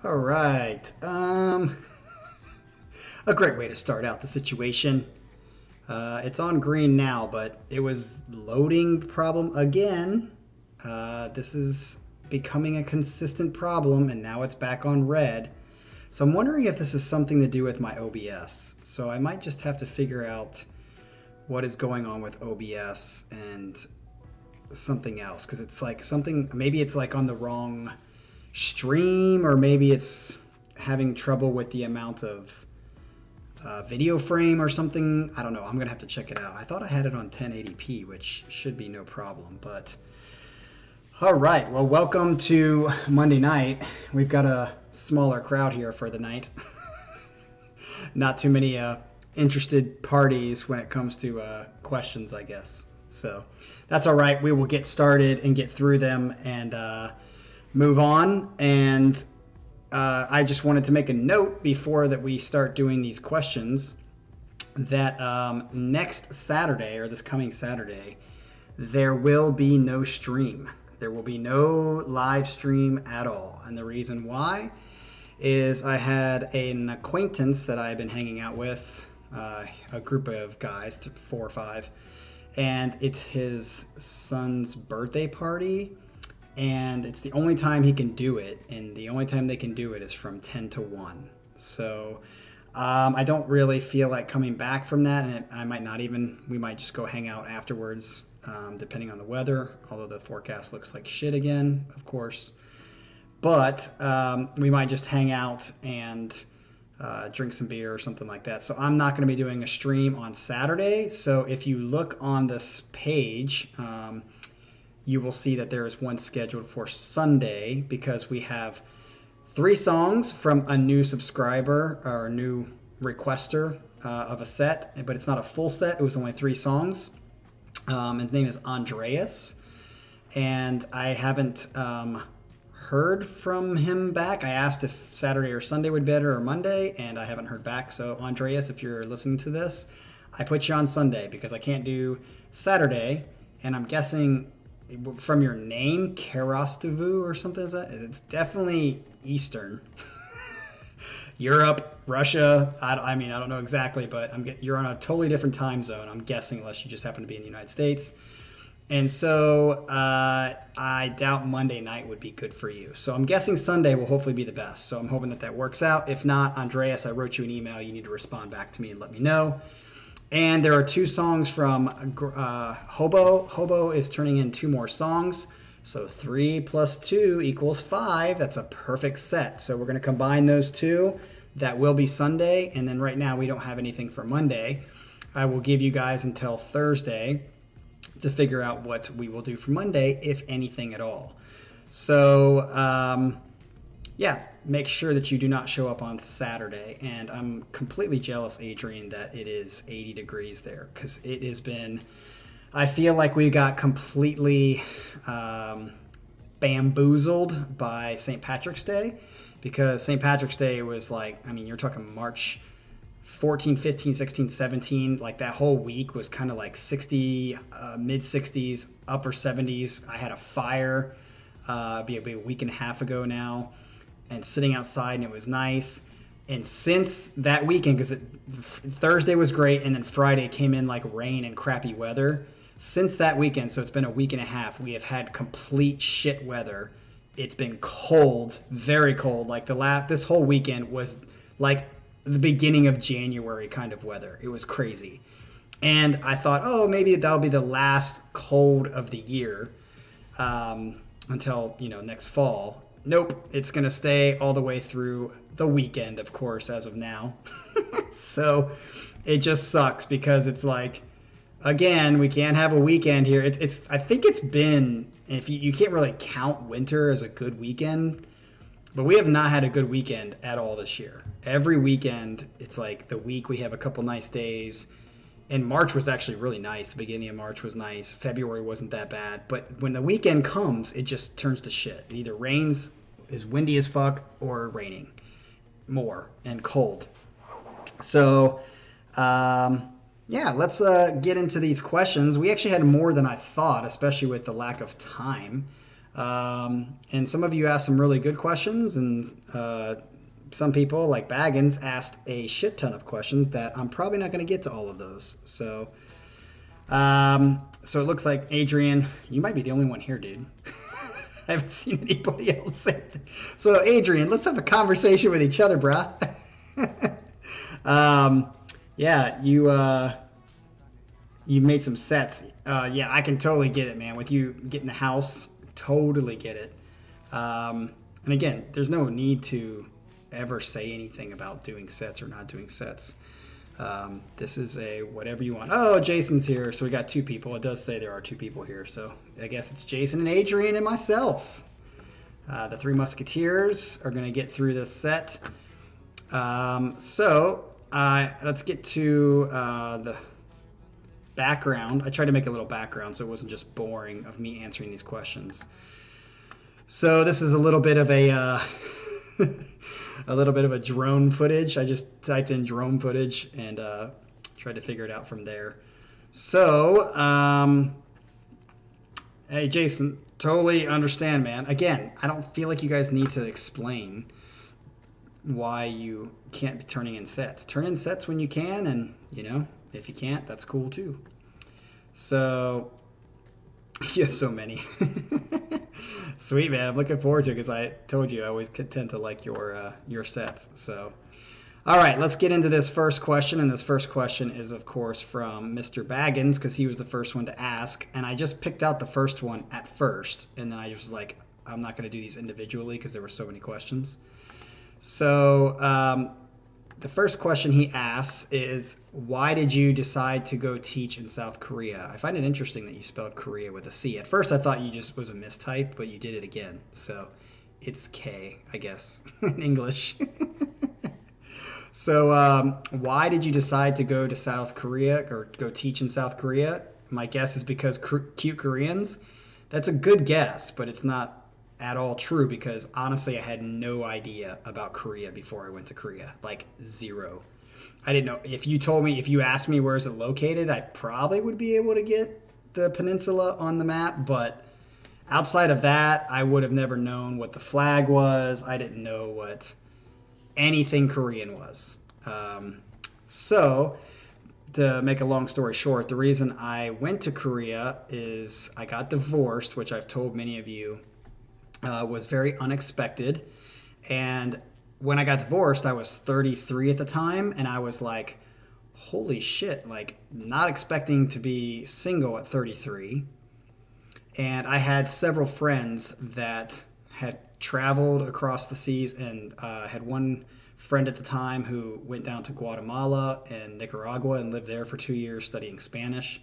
All right. A great way to start out the situation. It's on green now, but it was loading problem again. This is becoming a consistent problem, and now it's back on red. So I'm wondering if this is something to do with my OBS. So I might just have to figure out what is going on with OBS and something else, because it's like something, maybe it's like on the wrong stream, or maybe it's having trouble with the amount of video frame or something. I don't know. I'm going to have to check it out. I thought I had it on 1080p, which should be no problem, but all right. Well, welcome to Monday night. We've got a smaller crowd here for the night. Not too many interested parties when it comes to questions, I guess. So that's all right. We will get started and get through them and move on. And I just wanted to make a note before that we start doing these questions that next Saturday, or this coming Saturday, there will be no stream. There will be no live stream at all. And the reason why is I had an acquaintance that I've been hanging out with, a group of guys, 4 or 5, and it's his son's birthday party. And it's the only time he can do it, and the only time they can do it is from 10 to 1. So I don't really feel like coming back from that, and I might not even, we might just go hang out afterwards, depending on the weather, although the forecast looks like shit again, of course. But we might just hang out and drink some beer or something like that. So I'm not going to be doing a stream on Saturday. So if you look on this page, you will see that there is one scheduled for Sunday, because we have 3 songs from a new subscriber or a new requester of a set, but it's not a full set. It was only 3 songs. His name is Andreas, and I haven't heard from him back. I asked if Saturday or Sunday would be better, or Monday, and I haven't heard back. So Andreas, if you're listening to this, I put you on Sunday because I can't do Saturday, and I'm guessing from your name, Karastavu or something, is that? It's definitely Eastern. Europe, Russia, I mean, I don't know exactly, but you're on a totally different time zone, I'm guessing, unless you just happen to be in the United States. And so I doubt Monday night would be good for you. So I'm guessing Sunday will hopefully be the best. So I'm hoping that works out. If not, Andreas, I wrote you an email. You need to respond back to me and let me know. And there are 2 songs from Hobo. Hobo is turning in 2 more songs. So 3 plus 2 equals 5. That's a perfect set. So we're going to combine those 2. That will be Sunday. And then right now we don't have anything for Monday. I will give you guys until Thursday to figure out what we will do for Monday, if anything at all. So, yeah, make sure that you do not show up on Saturday. And I'm completely jealous, Adrian, that it is 80 degrees there, because it has been, I feel like we got completely bamboozled by St. Patrick's Day, because St. Patrick's Day was like, I mean, you're talking March 14, 15, 16, 17, like that whole week was kind of like 60, mid 60s, upper 70s. I had a fire be a week and a half ago now, and sitting outside, and it was nice. And since that weekend, because Thursday was great, and then Friday came in like rain and crappy weather. Since that weekend, so it's been a week and a half, we have had complete shit weather. It's been cold, very cold. Like this whole weekend was like the beginning of January kind of weather. It was crazy. And I thought, oh, maybe that'll be the last cold of the year until, next fall. Nope, it's going to stay all the way through the weekend, of course, as of now. So it just sucks, because it's like, again, we can't have a weekend here. I think it's been, if you can't really count winter as a good weekend, but we have not had a good weekend at all this year. Every weekend, it's like the week we have a couple nice days. And March was actually really nice. The beginning of March was nice. February wasn't that bad. But when the weekend comes, it just turns to shit. It either rains, is windy as fuck, or raining more and cold. So, yeah, let's get into these questions. We actually had more than I thought, especially with the lack of time. And some of you asked some really good questions, and some people, like Baggins, asked a shit ton of questions that I'm probably not going to get to all of those. So it looks like, Adrian, you might be the only one here, dude. I haven't seen anybody else say it. So, Adrian, let's have a conversation with each other, brah. Yeah, you made some sets. Yeah, I can totally get it, man. With you getting the house, totally get it. And again, there's no need to ever say anything about doing sets or not doing sets. This is a whatever you want. Oh, Jason's here. So we got 2 people. It does say there are 2 people here. So I guess it's Jason and Adrian and myself. The 3 Musketeers are going to get through this set. Let's get to the background. I tried to make a little background so it wasn't just boring of me answering these questions. So this is a little bit of a drone footage. I just typed in drone footage and tried to figure it out from there. So, hey, Jason, totally understand, man. Again, I don't feel like you guys need to explain why you can't be turning in sets. Turn in sets when you can, and, if you can't, that's cool too. So, you have so many. Sweet, man. I'm looking forward to it because I told you I always tend to like your sets. So, all right, let's get into this first question. And this first question is, of course, from Mr. Baggins because he was the first one to ask. And I just picked out the first one at first. And then I just was like, I'm not going to do these individually because there were so many questions. So the first question he asks is, why did you decide to go teach in South Korea? I find it interesting that you spelled Korea with a C. At first, I thought you just was a mistype, but you did it again. So it's K, I guess, in English. So why did you decide to go to South Korea or go teach in South Korea? My guess is because cute Koreans. That's a good guess, but it's not at all true because honestly I had no idea about Korea before I went to Korea. Like zero. I didn't know. If you asked me where is it located, I probably would be able to get the peninsula on the map, but outside of that, I would have never known what the flag was. I didn't know what anything Korean was. So to make a long story short, the reason I went to Korea is I got divorced, which I've told many of you was very unexpected. And when I got divorced, I was 33 at the time. And I was like, holy shit, like not expecting to be single at 33. And I had several friends that had traveled across the seas and had one friend at the time who went down to Guatemala and Nicaragua and lived there for 2 years studying Spanish.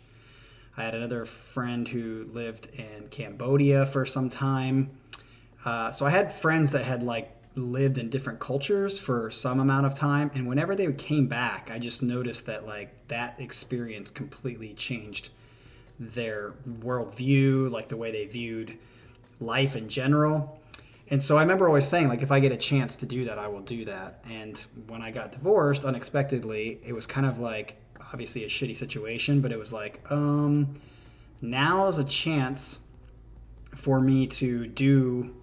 I had another friend who lived in Cambodia for some time. So I had friends that had lived in different cultures for some amount of time. And whenever they came back, I just noticed that that experience completely changed their worldview, the way they viewed life in general. And so I remember always saying, if I get a chance to do that, I will do that. And when I got divorced unexpectedly, it was kind of obviously a shitty situation, but it was now is a chance for me to do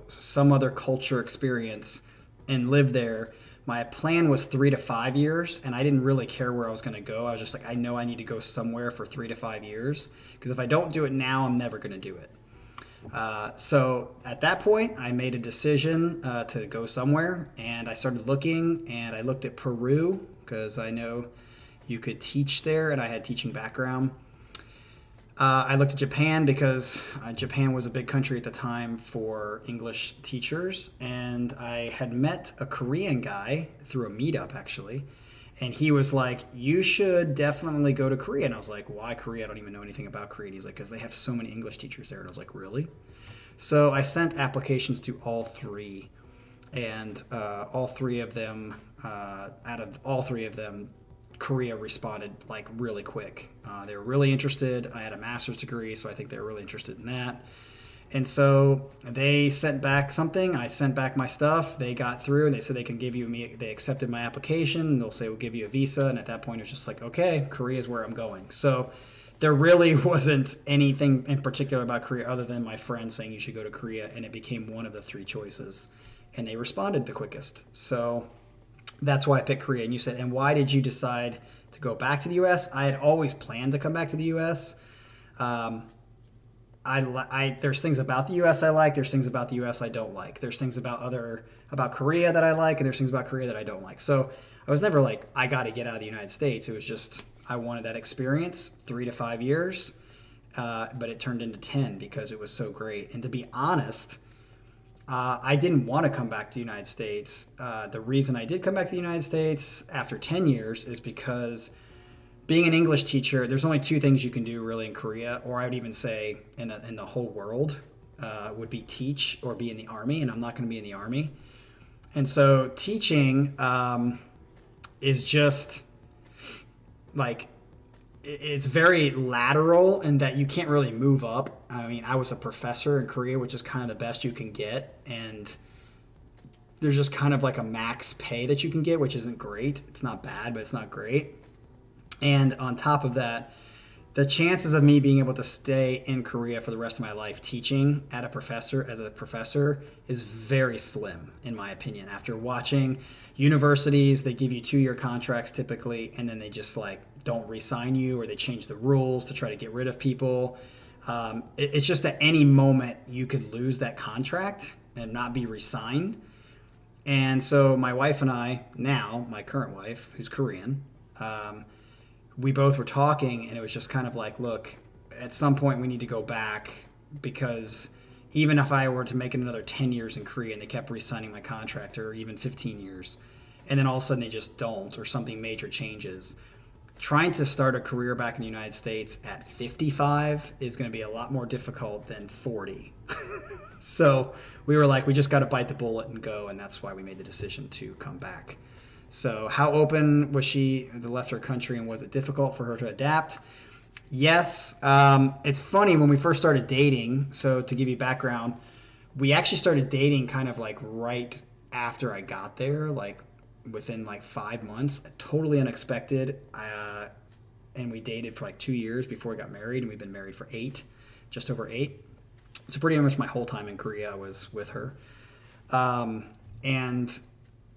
some other culture experience and live there. My plan was 3 to 5 years, and I didn't really care where I was going to go. I was just I know I need to go somewhere for 3 to 5 years because if I don't do it now, I'm never going to do it. So at that point, I made a decision to go somewhere, and I started looking, and I looked at Peru because I know you could teach there, and I had teaching background. I looked at Japan because Japan was a big country at the time for English teachers. And I had met a Korean guy through a meetup, actually. And he was like, you should definitely go to Korea. And I was like, why Korea? I don't even know anything about Korea. And he's like, because they have so many English teachers there. And I was like, really? So I sent applications to all 3. And all 3 of them, out of all 3 of them, Korea responded really quick. They were really interested. I had a master's degree, so I think they were really interested in that. And so they sent back something. I sent back my stuff. They got through, and they said they accepted my application. And they'll say we'll give you a visa. And at that point, it was just okay, Korea is where I'm going. So there really wasn't anything in particular about Korea other than my friend saying you should go to Korea, and it became one of the 3 choices. And they responded the quickest. So that's why I picked Korea. And you said, and why did you decide to go back to the U.S.? I had always planned to come back to the U.S. There's things about the U.S. I like. There's things about the U.S. I don't like. There's things about Korea that I like, and there's things about Korea that I don't like. So I was never like, I got to get out of the United States. It was just, I wanted that experience, 3 to 5 years, but it turned into 10 because it was so great. And to be honest, I didn't want to come back to the United States. The reason I did come back to the United States after 10 years is because being an English teacher, there's only 2 things you can do really in Korea, or I would even say in the whole world, would be teach or be in the Army, and I'm not going to be in the Army. And so teaching is just like, it's very lateral in that you can't really move up. I mean, I was a professor in Korea, which is kind of the best you can get. And there's just kind of like a max pay that you can get, which isn't great. It's not bad, but it's not great. And on top of that, the chances of me being able to stay in Korea for the rest of my life teaching as a professor is very slim, in my opinion. After watching universities, they give you 2-year contracts typically, and then they just like don't re-sign you, or they change the rules to try to get rid of people. It's just at any moment you could lose that contract and not be re-signed. And so my wife and I, now my current wife, who's Korean, we both were talking, and it was just kind of like, look, at some point we need to go back, because even if I were to make it another 10 years in Korea and they kept re-signing my contract, or even 15 years, and then all of a sudden they just don't, or something major changes, trying to start a career back in the United States at 55 is going to be a lot more difficult than 40. So we were like, we just got to bite the bullet and go, and that's why we made the decision to come back. So how open was she to left her country, and was it difficult for her to adapt? Yes. It's funny, when we first started dating, so to give you background, we actually started dating kind of like right after I got there, like within like 5 months, totally unexpected. And we dated for like 2 years before we got married, and we've been married for 8, just over 8. So pretty much my whole time in Korea I was with her. And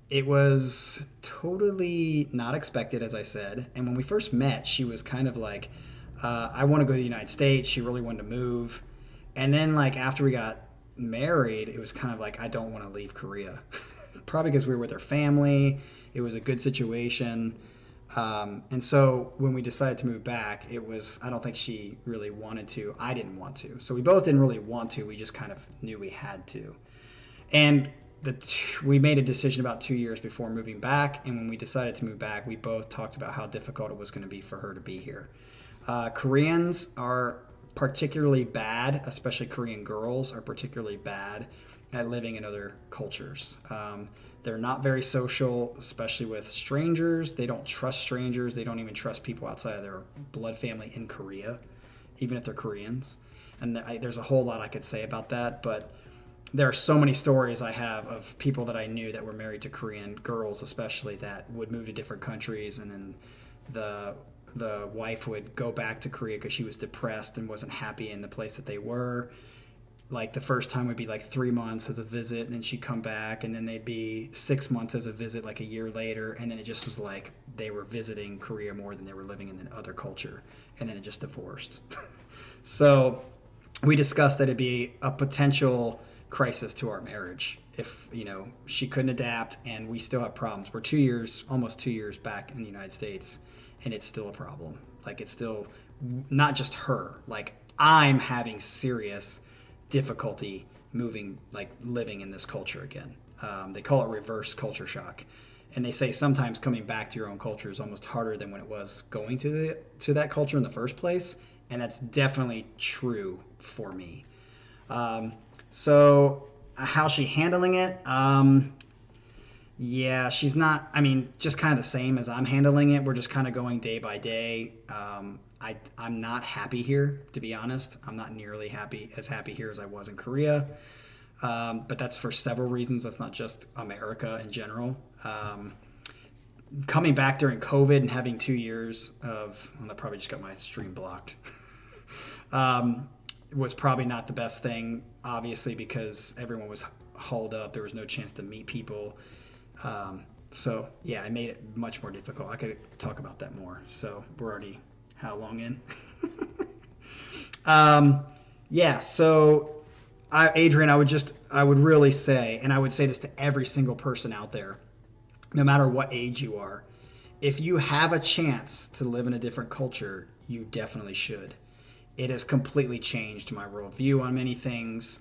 it was totally not expected, as I said. And when we first met, she was kind of like, I want to go to the United States. She really wanted to move. And then like after we got married, it was kind of like, I don't want to leave Korea. Probably because we were with her family. It was a good situation. And so when we decided to move back, it was, I don't think she really wanted to. I didn't want to. So we both didn't really want to. We just kind of knew we had to. And we made a decision about 2 years before moving back. And when we decided to move back, we both talked about how difficult it was going to be for her to be here. Koreans are particularly bad, especially Korean girls are particularly bad at living in other cultures. They're not very social, especially with strangers. They don't trust strangers. They don't even trust people outside of their blood family in Korea, even if they're Koreans. And there's a whole lot I could say about that, but there are so many stories I have of people that I knew that were married to Korean girls, especially, that would move to different countries, and then the wife would go back to Korea because she was depressed and wasn't happy in the place that they were. Like the first time would be like 3 months as a visit, and then she'd come back, and then they'd be 6 months as a visit like a year later, and then it just was like they were visiting Korea more than they were living in the other culture, and then it just divorced. So we discussed that it'd be a potential crisis to our marriage if, she couldn't adapt, and we still have problems. We're almost 2 years back in the United States, and it's still a problem. Like, it's still not just her. Like, I'm having serious difficulty living in this culture again. They call it reverse culture shock, and they say sometimes coming back to your own culture is almost harder than when it was going to that culture in the first place, and that's definitely true for me. So how's she handling it? Yeah, she's not, just kind of the same as I'm handling it. We're just kind of going day by day. I'm not happy here, to be honest. I'm not nearly as happy here as I was in Korea. But that's for several reasons. That's not just America in general. coming back during COVID and having 2 years of, well, I probably just got my stream blocked. Was probably not the best thing, obviously, because everyone was hauled up. There was no chance to meet people. So yeah, it made it much more difficult. I could talk about that more. So we're already how long in? Yeah. So Adrian, I would really say, and I would say this to every single person out there, no matter what age you are, if you have a chance to live in a different culture, you definitely should. It has completely changed my worldview on many things.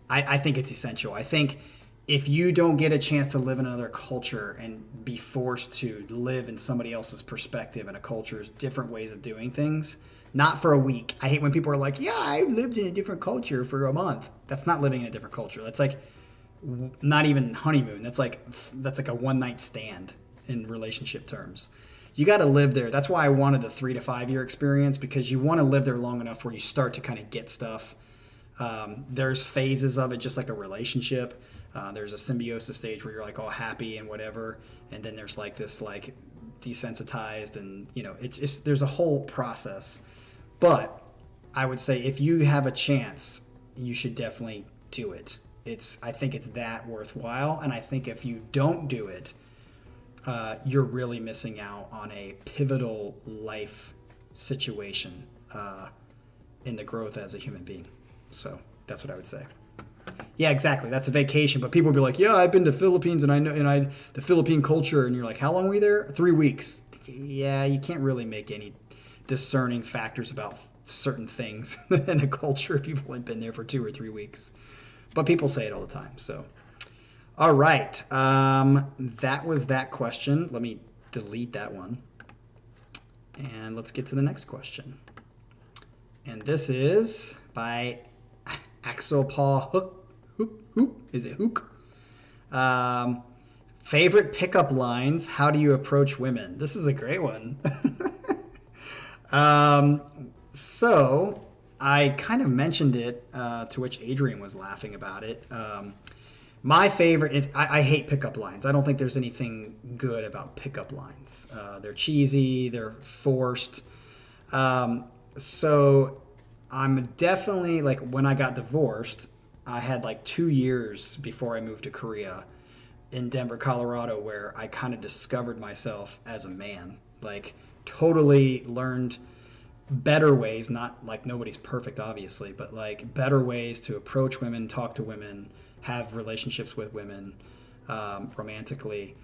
I think it's essential. I think if you don't get a chance to live in another culture and be forced to live in somebody else's perspective and a culture's different ways of doing things, not for a week. I hate when people are like, yeah, I lived in a different culture for a month. That's not living in a different culture. That's like not even honeymoon. That's like a one-night stand in relationship terms. You got to live there. That's why I wanted the 3 to 5 year experience, because you want to live there long enough where you start to kind of get stuff. There's phases of it, just like a relationship. There's a symbiosis stage where you're like all happy and whatever, and then there's like this like desensitized, and it's just, there's a whole process. But I would say if you have a chance, you should definitely do it. I think it's that worthwhile, and I think if you don't do it, you're really missing out on a pivotal life situation in the growth as a human being. So that's what I would say. Yeah, exactly. That's a vacation. But people will be like, yeah, I've been to Philippines and I know the Philippine culture. And you're like, how long were you there? 3 weeks. Yeah, you can't really make any discerning factors about certain things in a culture if you've only been there for 2 or 3 weeks. But people say it all the time. So, all right. That was that question. Let me delete that one. And let's get to the next question. And this is by Axel Paul Hook. Is it Hook? Favorite pickup lines. How do you approach women? This is a great one. So I kind of mentioned it, to which Adrian was laughing about it. My favorite, I hate pickup lines. I don't think there's anything good about pickup lines. They're cheesy. They're forced. So I'm definitely, like, when I got divorced, I had like 2 years before I moved to Korea in Denver, Colorado, where I kind of discovered myself as a man. Like, totally learned better ways, not like nobody's perfect, obviously, but like better ways to approach women, talk to women, have relationships with women romantically.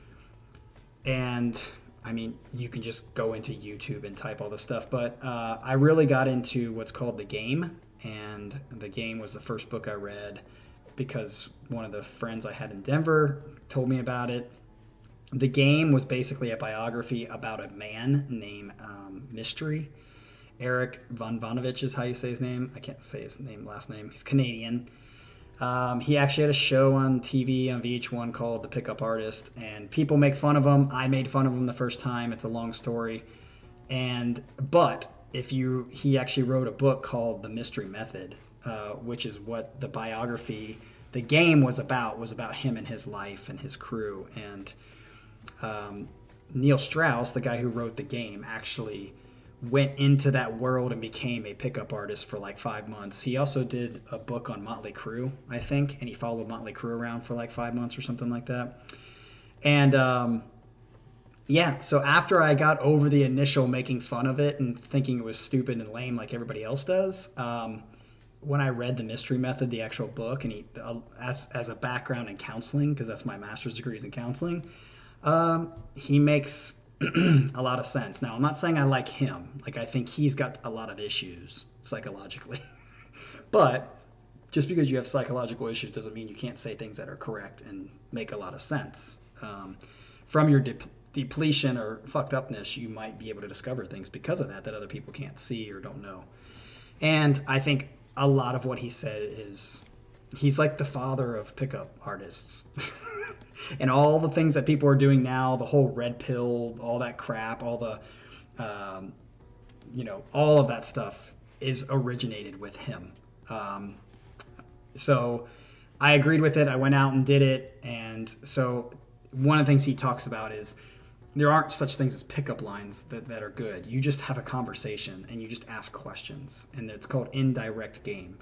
And I mean, you can just go into YouTube and type all this stuff, but I really got into what's called The Game, and The Game was the first book I read because one of the friends I had in Denver told me about it. The Game was basically a biography about a man named Mystery. Eric Von Vonovich is how you say his name. I can't say his last name. He's Canadian. He actually had a show on TV on VH1 called The Pickup Artist, and people make fun of him. I made fun of him the first time. It's a long story. But he actually wrote a book called The Mystery Method, which is what the biography, The Game was about him and his life and his crew. And Neil Strauss, the guy who wrote The Game, actually went into that world and became a pickup artist for like 5 months. He also did a book on Motley Crue, I think, and he followed Motley Crue around for like 5 months or something like that. And yeah, so after I got over the initial making fun of it and thinking it was stupid and lame like everybody else does, when I read The Mystery Method, the actual book, and as a background in counseling, because that's my master's degree is in counseling, he makes a lot of sense. Now, I'm not saying I like him. Like, I think he's got a lot of issues psychologically. But just because you have psychological issues doesn't mean you can't say things that are correct and make a lot of sense. From your depletion or fucked upness, you might be able to discover things because of that other people can't see or don't know. And I think a lot of what he said is he's like the father of pickup artists. And all the things that people are doing now, the whole red pill, all that crap, all the, all of that stuff is originated with him. So I agreed with it. I went out and did it. And so one of the things he talks about is there aren't such things as pickup lines that are good. You just have a conversation and you just ask questions, and it's called indirect game.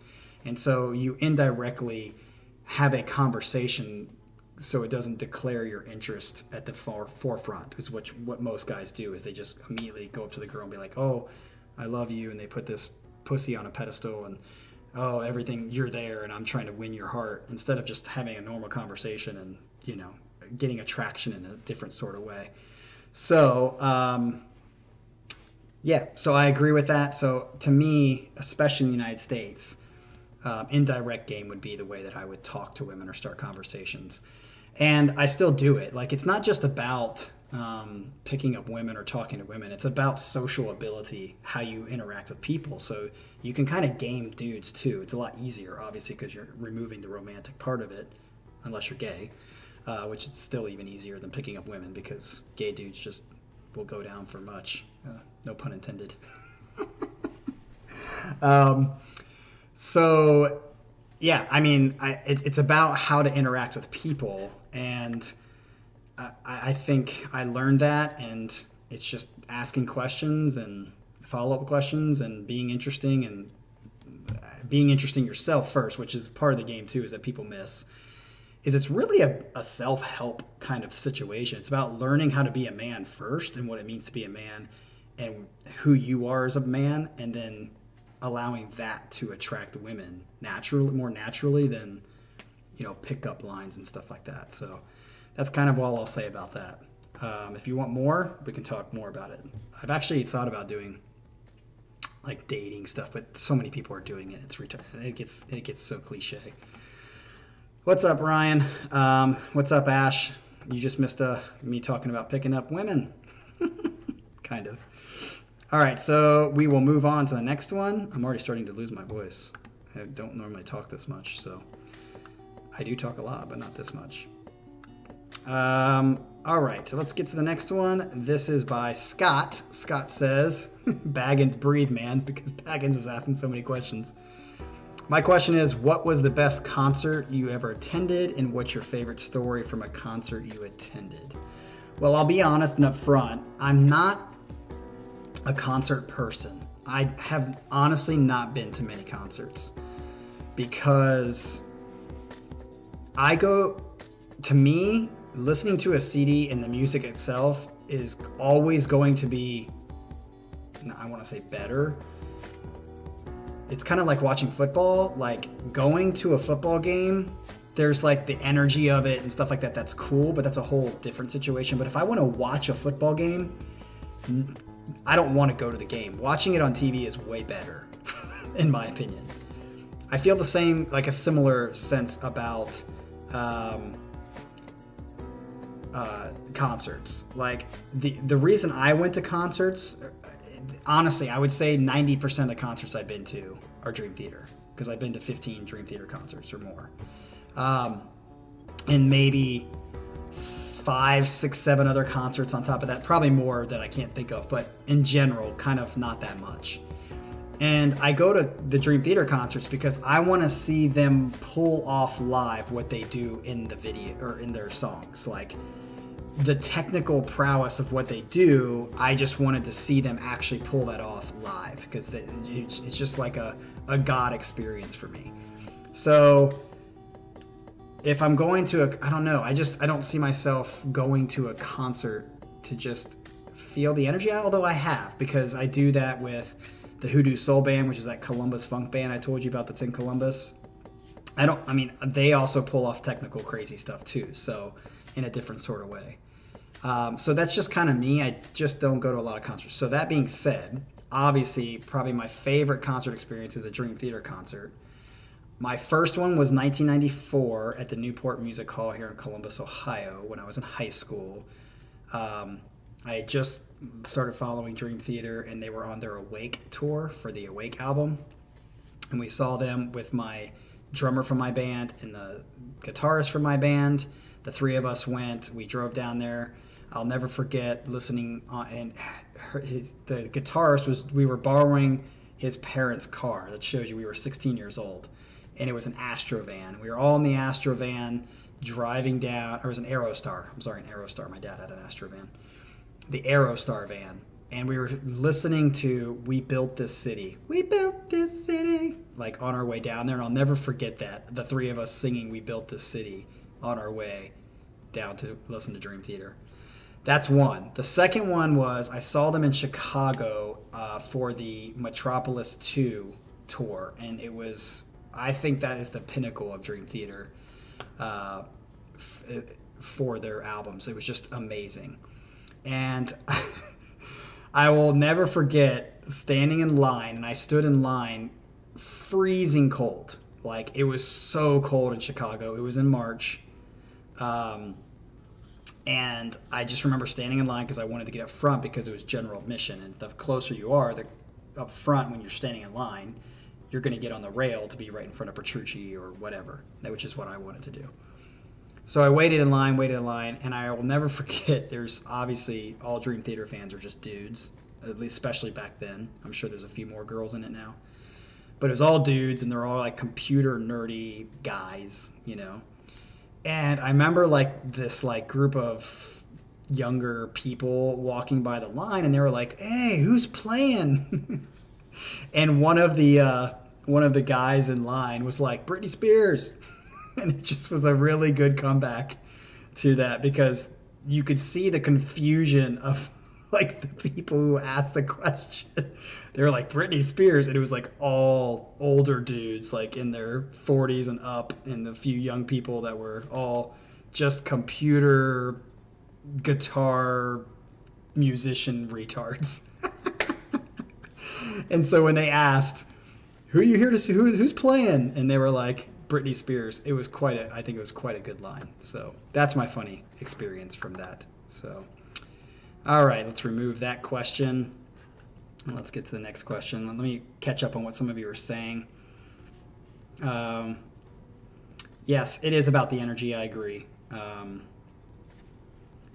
And so you indirectly have a conversation so it doesn't declare your interest at the forefront, is what most guys do, is they just immediately go up to the girl and be like, oh, I love you, and they put this pussy on a pedestal, and oh, everything, you're there, and I'm trying to win your heart, instead of just having a normal conversation and, getting attraction in a different sort of way. So, so I agree with that. So to me, especially in the United States, indirect game would be the way that I would talk to women or start conversations. And I still do it. Like, it's not just about picking up women or talking to women. It's about social ability, how you interact with people. So you can kind of game dudes too. It's a lot easier, obviously, because you're removing the romantic part of it, unless you're gay, which is still even easier than picking up women, because gay dudes just will go down for much. No pun intended. So, yeah, I mean, it's about how to interact with people, and I think I learned that, and it's just asking questions and follow-up questions and being interesting, and being interesting yourself first, which is part of the game too, is that people miss, is it's really a self-help kind of situation. It's about learning how to be a man first and what it means to be a man and who you are as a man, and then allowing that to attract women more naturally than, pickup lines and stuff like that. So that's kind of all I'll say about that. If you want more, we can talk more about it. I've actually thought about doing like dating stuff, but so many people are doing it. It's it gets so cliche. What's up, Ryan? What's up, Ash? You just missed me talking about picking up women. Kind of. All right, so we will move on to the next one. I'm already starting to lose my voice. I don't normally talk this much, so I do talk a lot, but not this much. All right, so let's get to the next one. This is by Scott. Scott says, Baggins, breathe, man, because Baggins was asking so many questions. My question is, what was the best concert you ever attended, and what's your favorite story from a concert you attended? Well, I'll be honest and upfront. I'm not a concert person. I have honestly not been to many concerts, because to me, listening to a CD and the music itself is always going to be, I want to say, better. It's kind of like watching football. Like, going to a football game, there's like the energy of it and stuff like that. That's cool, but that's a whole different situation. But if I want to watch a football game, I don't want to go to the game. Watching it on TV is way better, in my opinion. I feel the same, like a similar sense about concerts. Like, the reason I went to concerts, honestly, I would say 90% of the concerts I've been to are Dream Theater, because I've been to 15 Dream Theater concerts or more. And maybe 5, 6, 7 other concerts on top of that, probably more that I can't think of, but in general, kind of not that much. And I go to the Dream Theater concerts because I want to see them pull off live what they do in the video or in their songs. Like, the technical prowess of what they do, I just wanted to see them actually pull that off live, because it's just like a God experience for me. So if I'm going to I don't know, I don't see myself going to a concert to just feel the energy, although I have, because I do that with the Hoodoo Soul Band, which is that Columbus funk band I told you about that's in Columbus. They also pull off technical crazy stuff too, so in a different sort of way. So that's just kind of me. I just don't go to a lot of concerts. So that being said, obviously, probably my favorite concert experience is a Dream Theater concert. My first one was 1994 at the Newport Music Hall here in Columbus, Ohio, when I was in high school. I had just started following Dream Theater, and they were on their Awake tour for the Awake album. And we saw them with my drummer from my band and the guitarist from my band. The three of us went. We drove down there. I'll never forget listening and the guitarist we were borrowing his parents' car. That shows you we were 16 years old. And it was an Astro van. We were all in the Astro van driving down, or it was an Aerostar. I'm sorry, an Aerostar. My dad had an Astro van. the Aerostar van, and we were listening to "We Built This City." We built this city, like on our way down there, and I'll never forget that, the three of us singing "We Built This City" on our way down to listen to Dream Theater. That's one. The second one was I saw them in Chicago for the Metropolis 2 tour, and it was, I think that is the pinnacle of Dream Theater for their albums. It was just amazing. And I will never forget standing in line, and I stood in line freezing cold. Like, it was so cold in Chicago. It was in March. And I just remember standing in line because I wanted to get up front because it was general admission. And the closer you are, the up front when you're standing in line, you're going to get on the rail to be right in front of Petrucci or whatever, which is what I wanted to do. So I waited in line, and I will never forget, there's obviously, all Dream Theater fans are just dudes, at least especially back then. I'm sure there's a few more girls in it now. But it was all dudes, and they're all like computer nerdy guys, you know. And I remember like this like group of younger people walking by the line, and they were like, "Hey, who's playing?" And one of the guys in line was like, "Britney Spears." And it just was a really good comeback to that, because you could see the confusion of like the people who asked the question. They were like, "Britney Spears," and it was like all older dudes, like in their 40s and up, and the few young people that were all just computer guitar musician retards. And so when they asked, "Who are you here to see? Who's playing?" and they were like, "Britney Spears," it was I think it was quite a good line. So that's my funny experience from that. So, all right, let's remove that question. And let's get to the next question. Let me catch up on what some of you are saying. Yes, it is about the energy. I agree.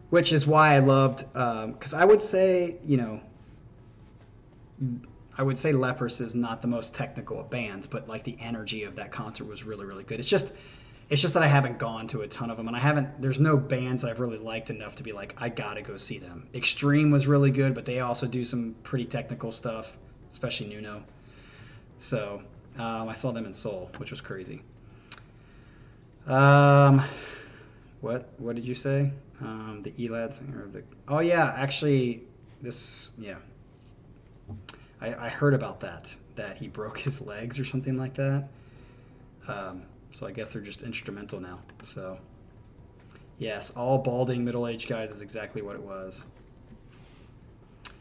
Which is why I loved, because I would say, Leprous is not the most technical of bands, but like the energy of that concert was really, really good. It's just that I haven't gone to a ton of them, and there's no bands that I've really liked enough to be like, I gotta go see them. Extreme was really good, but they also do some pretty technical stuff, especially Nuno. So I saw them in Seoul, which was crazy. What did you say? The Elad singer of the... Oh yeah, actually, I heard about that he broke his legs or something like that. So I guess they're just instrumental now. So, yes, all balding middle-aged guys is exactly what it was.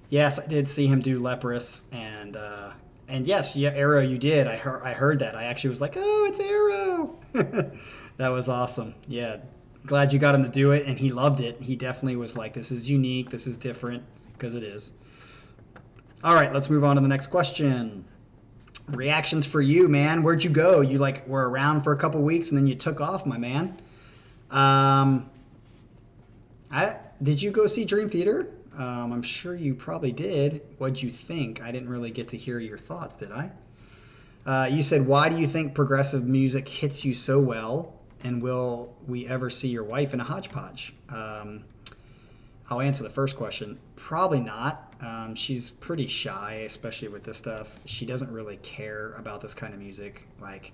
Yes, I did see him do Leprous, and yes, yeah, Arrow, you did. I heard that. I actually was like, "Oh, it's Arrow!" That was awesome. Yeah, glad you got him to do it, and he loved it. He definitely was like, "This is unique. This is different," because it is. All right, let's move on to the next question. Reactions for you, man. Where'd you go? You were around for a couple weeks and then you took off, my man. Did you go see Dream Theater? I'm sure you probably did. What'd you think? I didn't really get to hear your thoughts, did I? You said, "Why do you think progressive music hits you so well? And will we ever see your wife in a HodgePodge?" I'll answer the first question. Probably not. She's pretty shy, especially with this stuff. She doesn't really care about this kind of music. Like,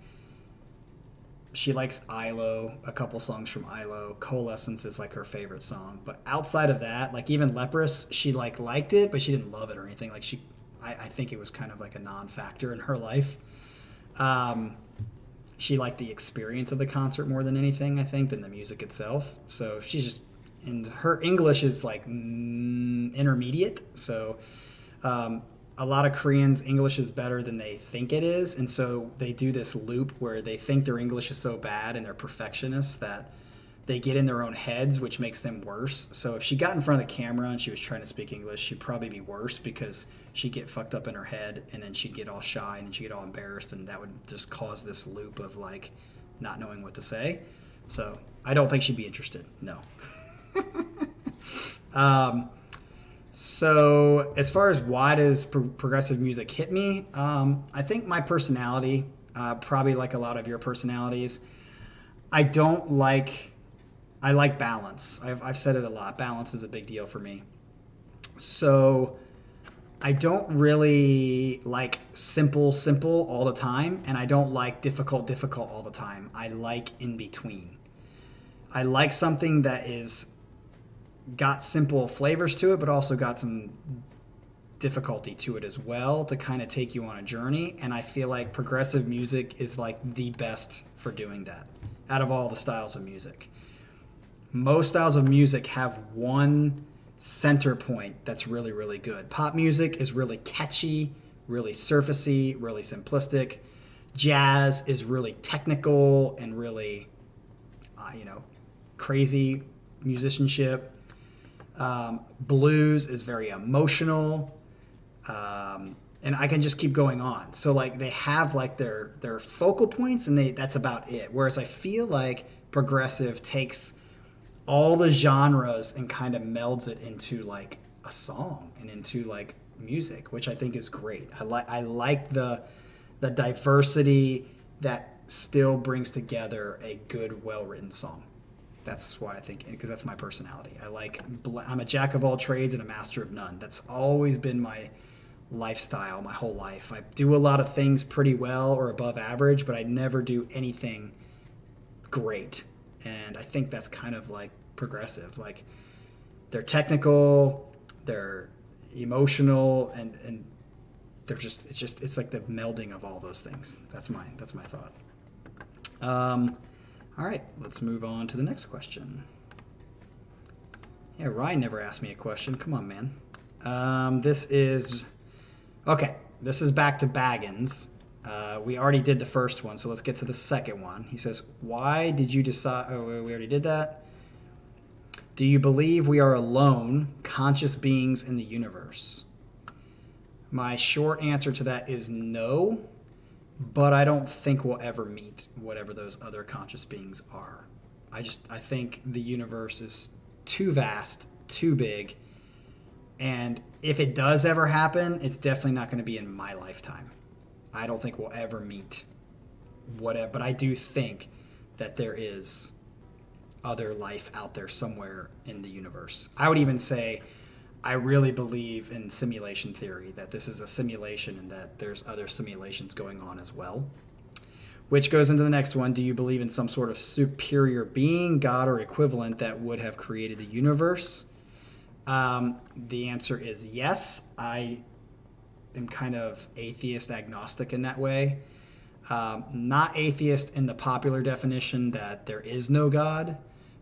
she likes ILO, a couple songs from ILO. Coalescence is like her favorite song. But outside of that, like even Leprous, she liked it, but she didn't love it or anything. Like I think it was kind of like a non-factor in her life. She liked the experience of the concert more than anything, I think, than the music itself. So she's just... And her English is like intermediate, so a lot of Koreans' English is better than they think it is, and so they do this loop where they think their English is so bad and they're perfectionists that they get in their own heads, which makes them worse. So if she got in front of the camera and she was trying to speak English, she'd probably be worse because she'd get fucked up in her head, and then she'd get all shy, and then she'd get all embarrassed, and that would just cause this loop of like not knowing what to say. So I don't think she'd be interested. No. So as far as why does progressive music hit me, I think my personality, probably like a lot of your personalities, I like balance. I've said it a lot. Balance is a big deal for me. So I don't really like simple all the time, and I don't like difficult all the time. I like in between. I like something that is got simple flavors to it, but also got some difficulty to it as well to kind of take you on a journey. And I feel like progressive music is like the best for doing that out of all the styles of music. Most styles of music have one center point that's really, really good. Pop music is really catchy, really surfacey, really simplistic. Jazz is really technical and really, crazy musicianship. Blues is very emotional. And I can just keep going on. So like they have like their focal points, and that's about it. Whereas I feel like progressive takes all the genres and kind of melds it into like a song and into like music, which I think is great. I like the diversity that still brings together a good, well-written song. That's why I think, because that's my personality. I'm a jack of all trades and a master of none. That's always been my lifestyle my whole life. I do a lot of things pretty well or above average, but I never do anything great. And I think that's kind of like progressive. Like they're technical, they're emotional, and they're it's like the melding of all those things. That's my thought. All right, let's move on to the next question. Yeah, Ryan never asked me a question. Come on, man. This is back to Baggins. We already did the first one, so let's get to the second one. He says, why did you decide... Oh, we already did that. Do you believe we are alone, conscious beings in the universe? My short answer to that is no, but I don't think we'll ever meet whatever those other conscious beings are. I think the universe is too vast, too big, and if it does ever happen, it's definitely not going to be in my lifetime. I don't think we'll ever meet whatever, but I do think that there is other life out there somewhere in the universe. I would even say I really believe in simulation theory, that this is a simulation and that there's other simulations going on as well. Which goes into the next one. Do you believe in some sort of superior being, God or equivalent, that would have created the universe? The answer is yes. I am kind of atheist agnostic in that way. Not atheist in the popular definition that there is no God,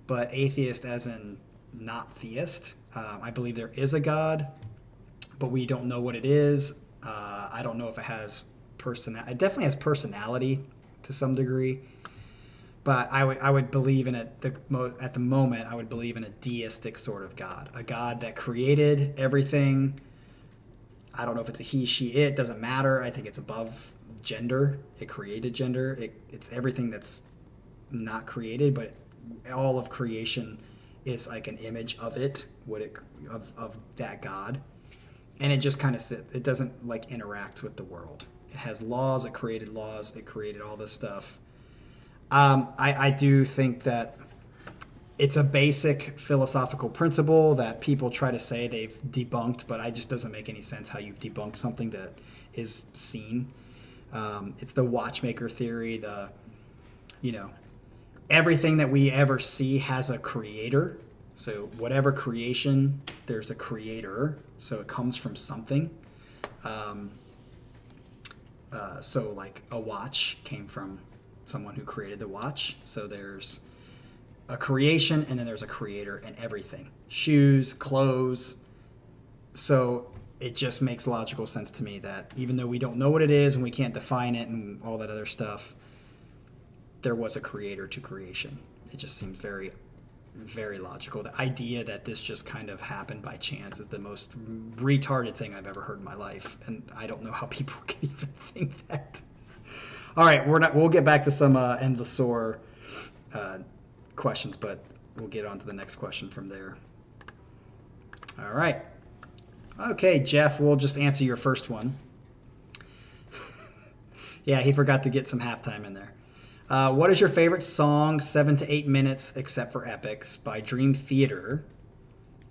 but atheist as in not theist. I believe there is a God, but we don't know what it is. I don't know if it has personality. It definitely has personality to some degree, but I would believe in it at the moment. I would believe in a deistic sort of God, a God that created everything. I don't know if it's a he, she, it. Doesn't matter. I think it's above gender. It created gender. It's everything that's not created, but all of creation is like an image of it, of that God, and it just kind of sits. It doesn't like interact with the world. It has laws. It created laws. It created all this stuff. I do think that it's a basic philosophical principle that people try to say they've debunked, but it just doesn't make any sense how you've debunked something that is seen. It's the Watchmaker Theory. Everything that we ever see has a creator. So whatever creation, there's a creator. So it comes from something. So like a watch came from someone who created the watch. So there's a creation and then there's a creator in everything. Shoes, clothes. So it just makes logical sense to me that even though we don't know what it is and we can't define it and all that other stuff, there was a creator to creation. It just seems very, very logical. The idea that this just kind of happened by chance is the most retarded thing I've ever heard in my life, and I don't know how people can even think that. All right, we'll get back to some endless sore questions, but we'll get on to the next question from there. All right. Okay, Jeff, we'll just answer your first one. Yeah, he forgot to get some halftime in there. What is your favorite song, 7 to 8 minutes, except for Epics, by Dream Theater?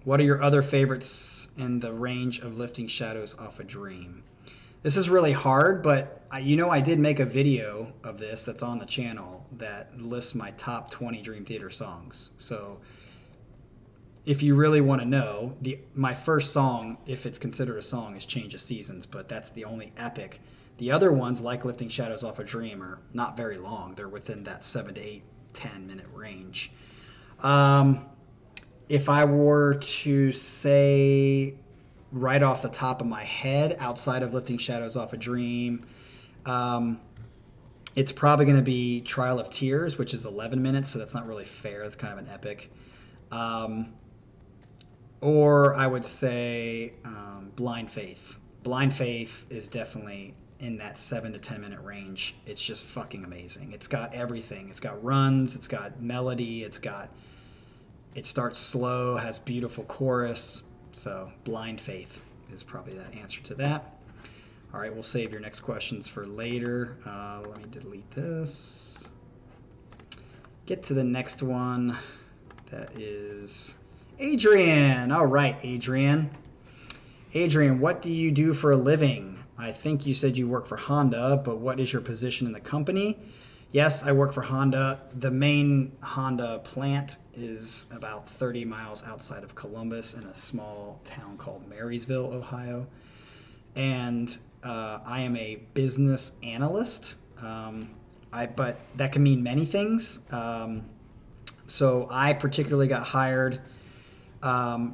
What are your other favorites in the range of lifting shadows off a dream. This is really hard, but I did make a video of this that's on the channel that lists my top 20 Dream Theater songs. So if you really want to know, my first song, if it's considered a song, is Change of Seasons, but that's the only epic. The other ones, like Lifting Shadows Off a Dream, are not very long. They're within that 7 to 8, 10-minute range. If I were to say right off the top of my head, outside of Lifting Shadows Off a Dream, it's probably going to be Trial of Tears, which is 11 minutes, so that's not really fair. That's kind of an epic. Or I would say Blind Faith. Blind Faith is definitely in that 7 to 10 minute range. It's just fucking amazing. It's got everything. It's got runs, it's got melody, it starts slow, has beautiful chorus. So Blind Faith is probably that answer to that. All right, we'll save your next questions for later. Let me delete this. Get to the next one. That is Adrian. All right, Adrian. Adrian, what do you do for a living? I think you said you work for Honda, but what is your position in the company? Yes, I work for Honda. The main Honda plant is about 30 miles outside of Columbus in a small town called Marysville, Ohio. And I am a business analyst. But that can mean many things. So I particularly got hired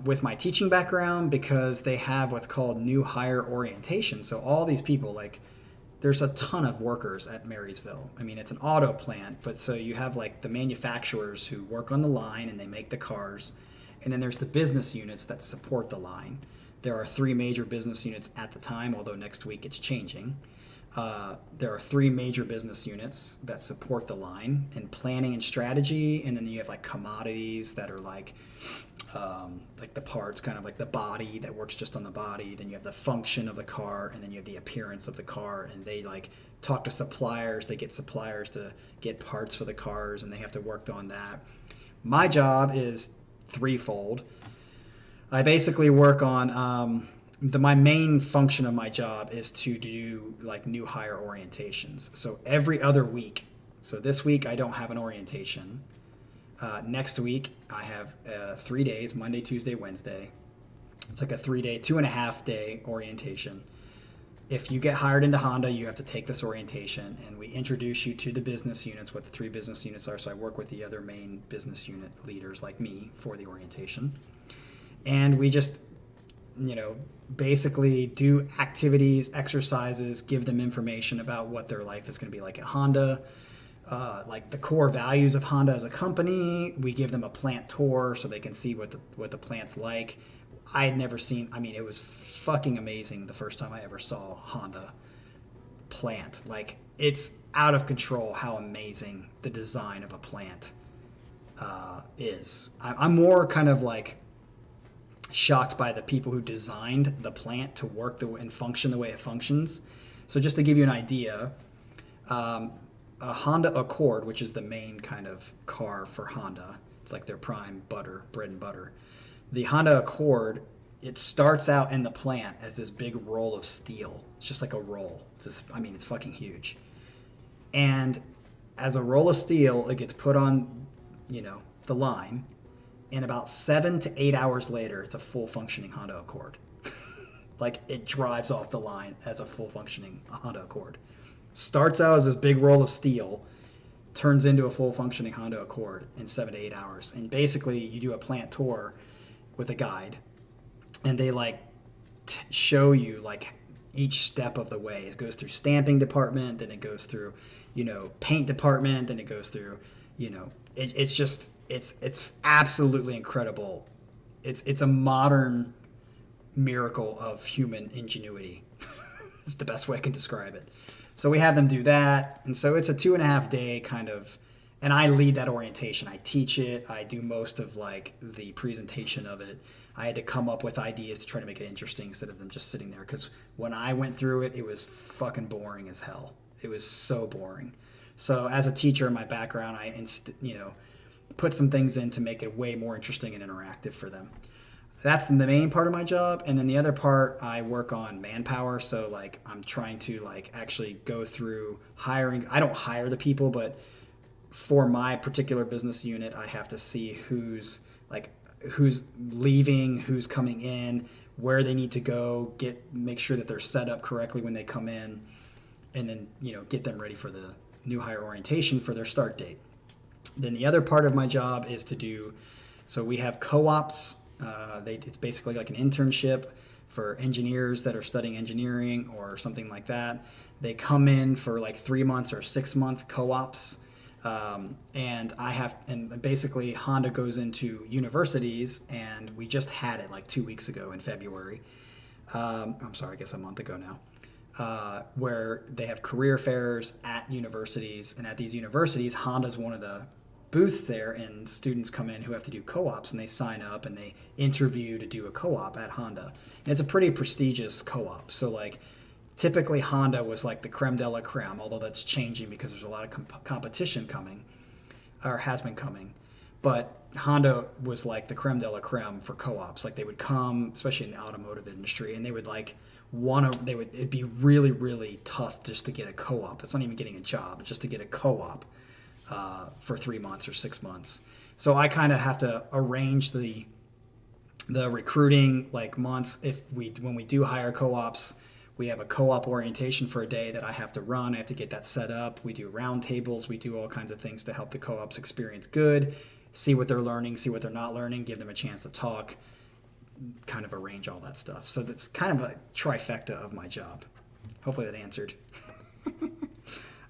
with my teaching background because they have what's called new hire orientation. So all these people, like, there's a ton of workers at Marysville. I mean, it's an auto plant, but so you have like the manufacturers who work on the line and they make the cars. And then there's the business units that support the line. There are 3 major business units at the time, although next week it's changing. There are 3 major business units that support the line in planning and strategy. And then you have like commodities that are like the parts, kind of like the body that works just on the body. Then you have the function of the car, and then you have the appearance of the car. And they like talk to suppliers. They get suppliers to get parts for the cars, and they have to work on that. My job is threefold. I basically work on my main function of my job is to do like new hire orientations. So every other week. So this week I don't have an orientation. Next week I have 3 days, Monday, Tuesday, Wednesday. It's like a 3-day, 2.5-day orientation. If you get hired into Honda, you have to take this orientation, and we introduce you to the business units, what the 3 business units are. So I work with the other main business unit leaders like me for the orientation. And we just, basically do activities, exercises, give them information about what their life is going to be like at Honda, like the core values of Honda as a company. We give them a plant tour so they can see what the plant's like. I had never seen, it was fucking amazing the first time I ever saw Honda plant. Like, it's out of control how amazing the design of a plant is. I'm more kind of like shocked by the people who designed the plant to work and function the way it functions. So just to give you an idea, a Honda Accord, which is the main kind of car for Honda, it's like their prime bread and butter. The Honda Accord, it starts out in the plant as this big roll of steel. It's just like a roll. It's fucking huge. And as a roll of steel, it gets put on, the line. And about 7 to 8 hours later, it's a full functioning Honda Accord. Like, it drives off the line as a full functioning Honda Accord. Starts out as this big roll of steel, turns into a full functioning Honda Accord in 7 to 8 hours. And basically, you do a plant tour with a guide, and they show you each step of the way. It goes through stamping department, then it goes through, paint department, then it goes through, it's absolutely incredible. It's a modern miracle of human ingenuity. It's the best way I can describe it. So we have them do that, and so it's a 2.5-day kind of, and I lead that orientation. I teach it. I do most of the presentation of it. I had to come up with ideas to try to make it interesting instead of them just sitting there, because when I went through it, it was fucking boring as hell. It was so boring. So as a teacher in my background, I put some things in to make it way more interesting and interactive for them. that's the main part of my job. And then the other part, I work on manpower. So like I'm trying to like actually go through hiring. I don't hire the people, but for my particular business unit, I have to see who's leaving, who's coming in, where they need to go, make sure that they're set up correctly when they come in, and then get them ready for the new hire orientation for their start date. Then the other part of my job is to do, so we have co-ops. It's basically like an internship for engineers that are studying engineering or something like that. They come in for like 3 months or 6 month co-ops. And basically Honda goes into universities, and we just had it like 2 weeks ago in February. I'm sorry, I guess a month ago now, where they have career fairs at universities, and at these universities, Honda's one of the booths there, and students come in who have to do co-ops, and they sign up and they interview to do a co-op at Honda. And it's a pretty prestigious co-op. So like typically Honda was like the creme de la creme, although that's changing because there's a lot of competition coming, or has been coming. But Honda was like the creme de la creme for co-ops. Like they would come, especially in the automotive industry, and they would like it'd be really, really tough just to get a co-op. That's not even getting a job, it's just to get a co-op for 3 months or 6 months. So I kind of have to arrange the recruiting like months. When we do hire co-ops, we have a co-op orientation for a day that I have to run. I have to get that set up. We do round tables. We do all kinds of things to help the co-ops experience good, see what they're learning, see what they're not learning, give them a chance to talk, kind of arrange all that stuff. So that's kind of a trifecta of my job. Hopefully that answered.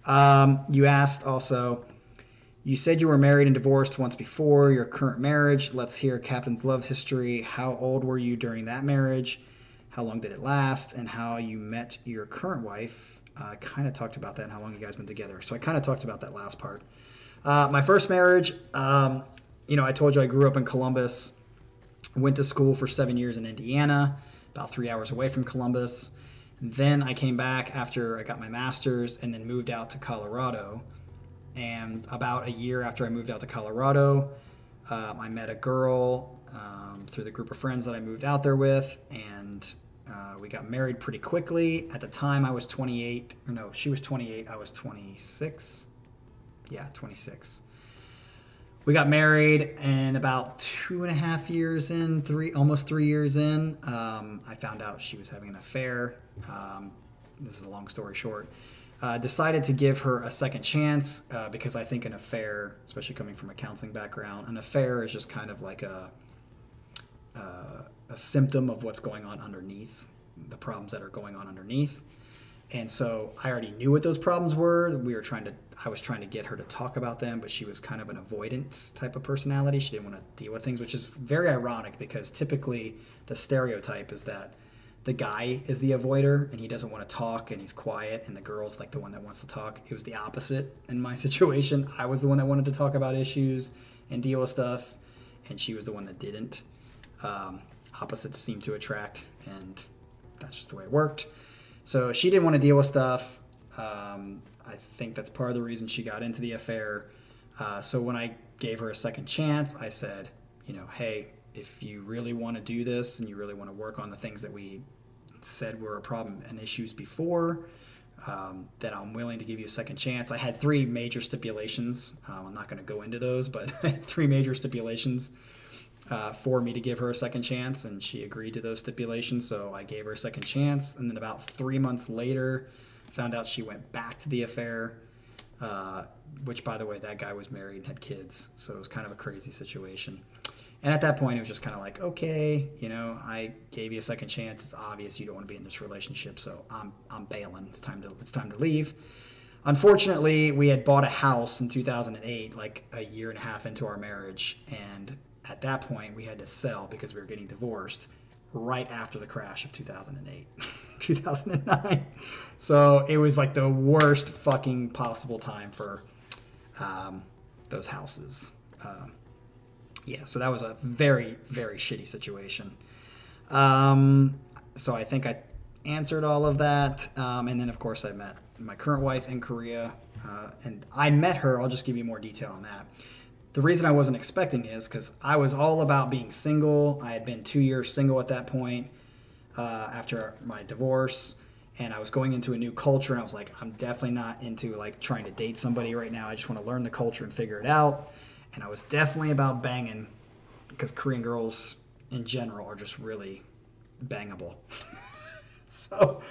You asked also, you said you were married and divorced once before your current marriage. Let's hear Captain's love history. How old were you during that marriage? How long did it last? And how you met your current wife? I kind of talked about that and how long you guys been together. So I kind of talked about that last part. My first marriage, I told you I grew up in Columbus. Went to school for 7 years in Indiana, about 3 hours away from Columbus. Then I came back after I got my master's and then moved out to Colorado. And about a year after I moved out to Colorado, I met a girl through the group of friends that I moved out there with, and we got married pretty quickly. At the time, I was 28. Or no, she was 28. I was 26. Yeah, 26. We got married, and about 2.5 years in, almost 3 years in, I found out she was having an affair. This is a long story short. Decided to give her a second chance because I think an affair, especially coming from a counseling background, an affair is just kind of like a symptom of what's going on underneath, the problems that are going on underneath. And so I already knew what those problems were. I was trying to get her to talk about them, but she was kind of an avoidance type of personality. She didn't want to deal with things, which is very ironic because typically the stereotype is that the guy is the avoider and he doesn't want to talk and he's quiet, and the girl's like the one that wants to talk. It was the opposite in my situation. I was the one that wanted to talk about issues and deal with stuff, and she was the one that didn't. Opposites seem to attract, and that's just the way it worked. So she didn't want to deal with stuff. I think that's part of the reason she got into the affair. So when I gave her a second chance, I said, hey, if you really want to do this and you really want to work on the things that we said were a problem and issues before, then I'm willing to give you a second chance. I had 3 major stipulations. I'm not going to go into those, but I had 3 major stipulations for me to give her a second chance, and she agreed to those stipulations, so I gave her a second chance. And then about 3 months later, found out she went back to the affair, which, by the way, that guy was married and had kids, so it was kind of a crazy situation. And at that point, it was just kind of like, okay, I gave you a second chance. It's obvious you don't want to be in this relationship, so I'm bailing. It's time to leave. Unfortunately, we had bought a house in 2008, like a year and a half into our marriage, and at that point, we had to sell because we were getting divorced right after the crash of 2008, 2009. So it was like the worst fucking possible time for those houses. So that was a very, very shitty situation. So I think I answered all of that. And then, of course, I met my current wife in Korea. And I met her, I'll just give you more detail on that. the reason I wasn't expecting is because I was all about being single. I had been 2 years single at that point after my divorce, and I was going into a new culture, and I was like, I'm definitely not into like trying to date somebody right now. I just want to learn the culture and figure it out. And I was definitely about banging, because Korean girls in general are just really bangable. So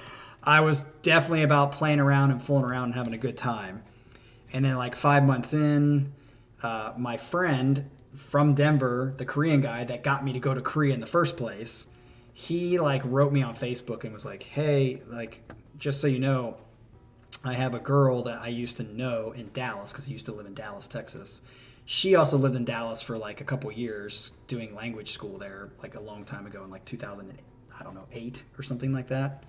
I was definitely about playing around and fooling around and having a good time. And then like 5 months in, my friend from Denver, the Korean guy that got me to go to Korea in the first place, he like wrote me on Facebook and was like, hey, like, just so you know, I have a girl that I used to know in Dallas, because he used to live in Dallas, Texas. She also lived in Dallas for like a couple years doing language school there, like a long time ago in like 2008 or something like that.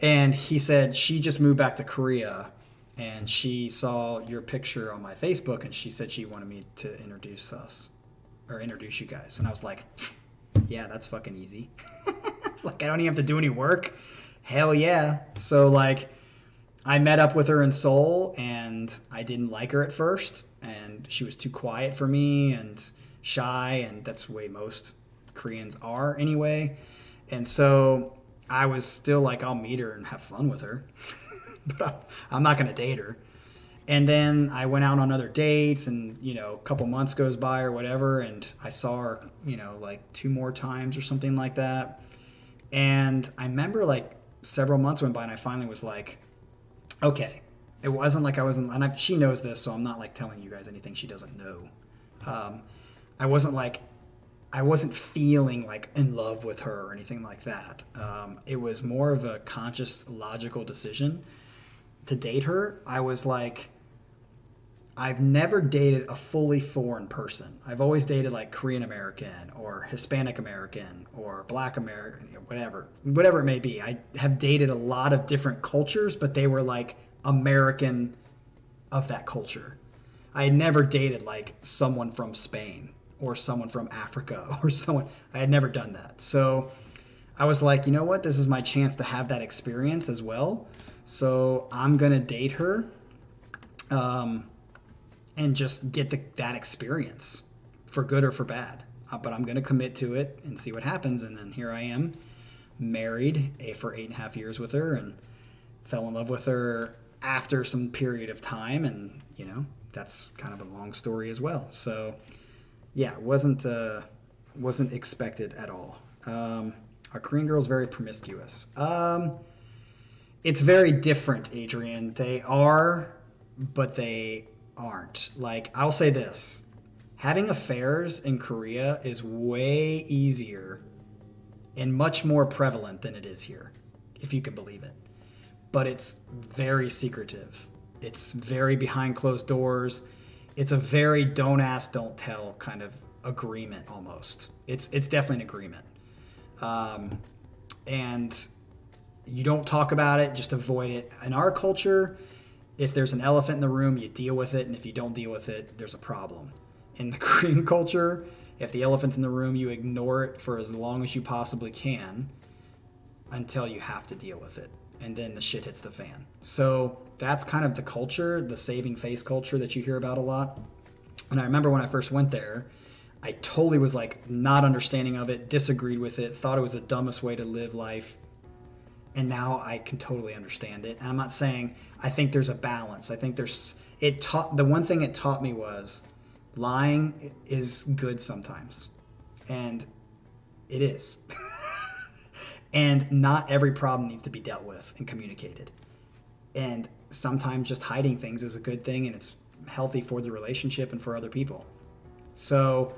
And he said she just moved back to Korea, and she saw your picture on my Facebook, and she said she wanted me to introduce you guys. And I was like, yeah, that's fucking easy. It's like, I don't even have to do any work. Hell yeah. So like, I met up with her in Seoul, and I didn't like her at first, and she was too quiet for me and shy, and that's the way most Koreans are anyway. And so I was still like, I'll meet her and have fun with her, but I'm not going to date her. And then I went out on other dates, and, you know, a couple months goes by or whatever, and I saw her, you know, like 2 more times or something like that. And I remember like several months went by, and I finally was like, okay, it wasn't like I wasn't, and she knows this, so I'm not like telling you guys anything she doesn't know. I wasn't feeling like in love with her or anything like that. It was more of a conscious, logical decision to date her. I was like, I've never dated a fully foreign person. I've always dated like Korean American or Hispanic American or Black American, whatever it may be. I have dated a lot of different cultures, but they were like American of that culture. I had never dated like someone from Spain or someone from Africa or someone. I had never done that. So I was like, you know what? This is my chance to have that experience as well. So I'm going to date her and just get that experience for good or for bad. But I'm going to commit to it and see what happens. And then here I am, married for 8.5 years with her, and fell in love with her after some period of time. And, you know, that's kind of a long story as well. So yeah, it wasn't expected at all. Our Korean girl's very promiscuous. It's very different, Adrian. They are, but they aren't. Like, I'll say this. Having affairs in Korea is way easier and much more prevalent than it is here, if you can believe it. But it's very secretive. It's very behind closed doors. It's a very don't ask, don't tell kind of agreement almost. It's definitely an agreement. And you don't talk about it, just avoid it. In our culture, if there's an elephant in the room, you deal with it. And if you don't deal with it, there's a problem. In the Korean culture, if the elephant's in the room, you ignore it for as long as you possibly can until you have to deal with it. And then the shit hits the fan. So that's kind of the culture, the saving face culture that you hear about a lot. And I remember when I first went there, I totally was like not understanding of it, disagreed with it, thought it was the dumbest way to live life. And now I can totally understand it. And I'm not saying, I think there's a balance. I think the one thing it taught me was lying is good sometimes. And it is. And not every problem needs to be dealt with and communicated. And sometimes just hiding things is a good thing, and it's healthy for the relationship and for other people. So,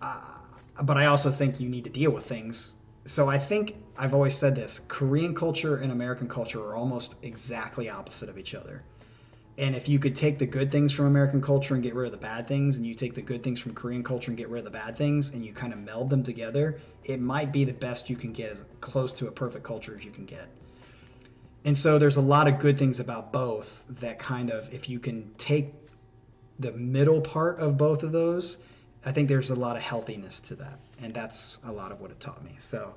but I also think you need to deal with things. So I think I've always said this, Korean culture and American culture are almost exactly opposite of each other. And if you could take the good things from American culture and get rid of the bad things, and you take the good things from Korean culture and get rid of the bad things, and you kind of meld them together, it might be the best you can get, as close to a perfect culture as you can get. And so there's a lot of good things about both that kind of, if you can take the middle part of both of those, I think there's a lot of healthiness to that. And that's a lot of what it taught me. So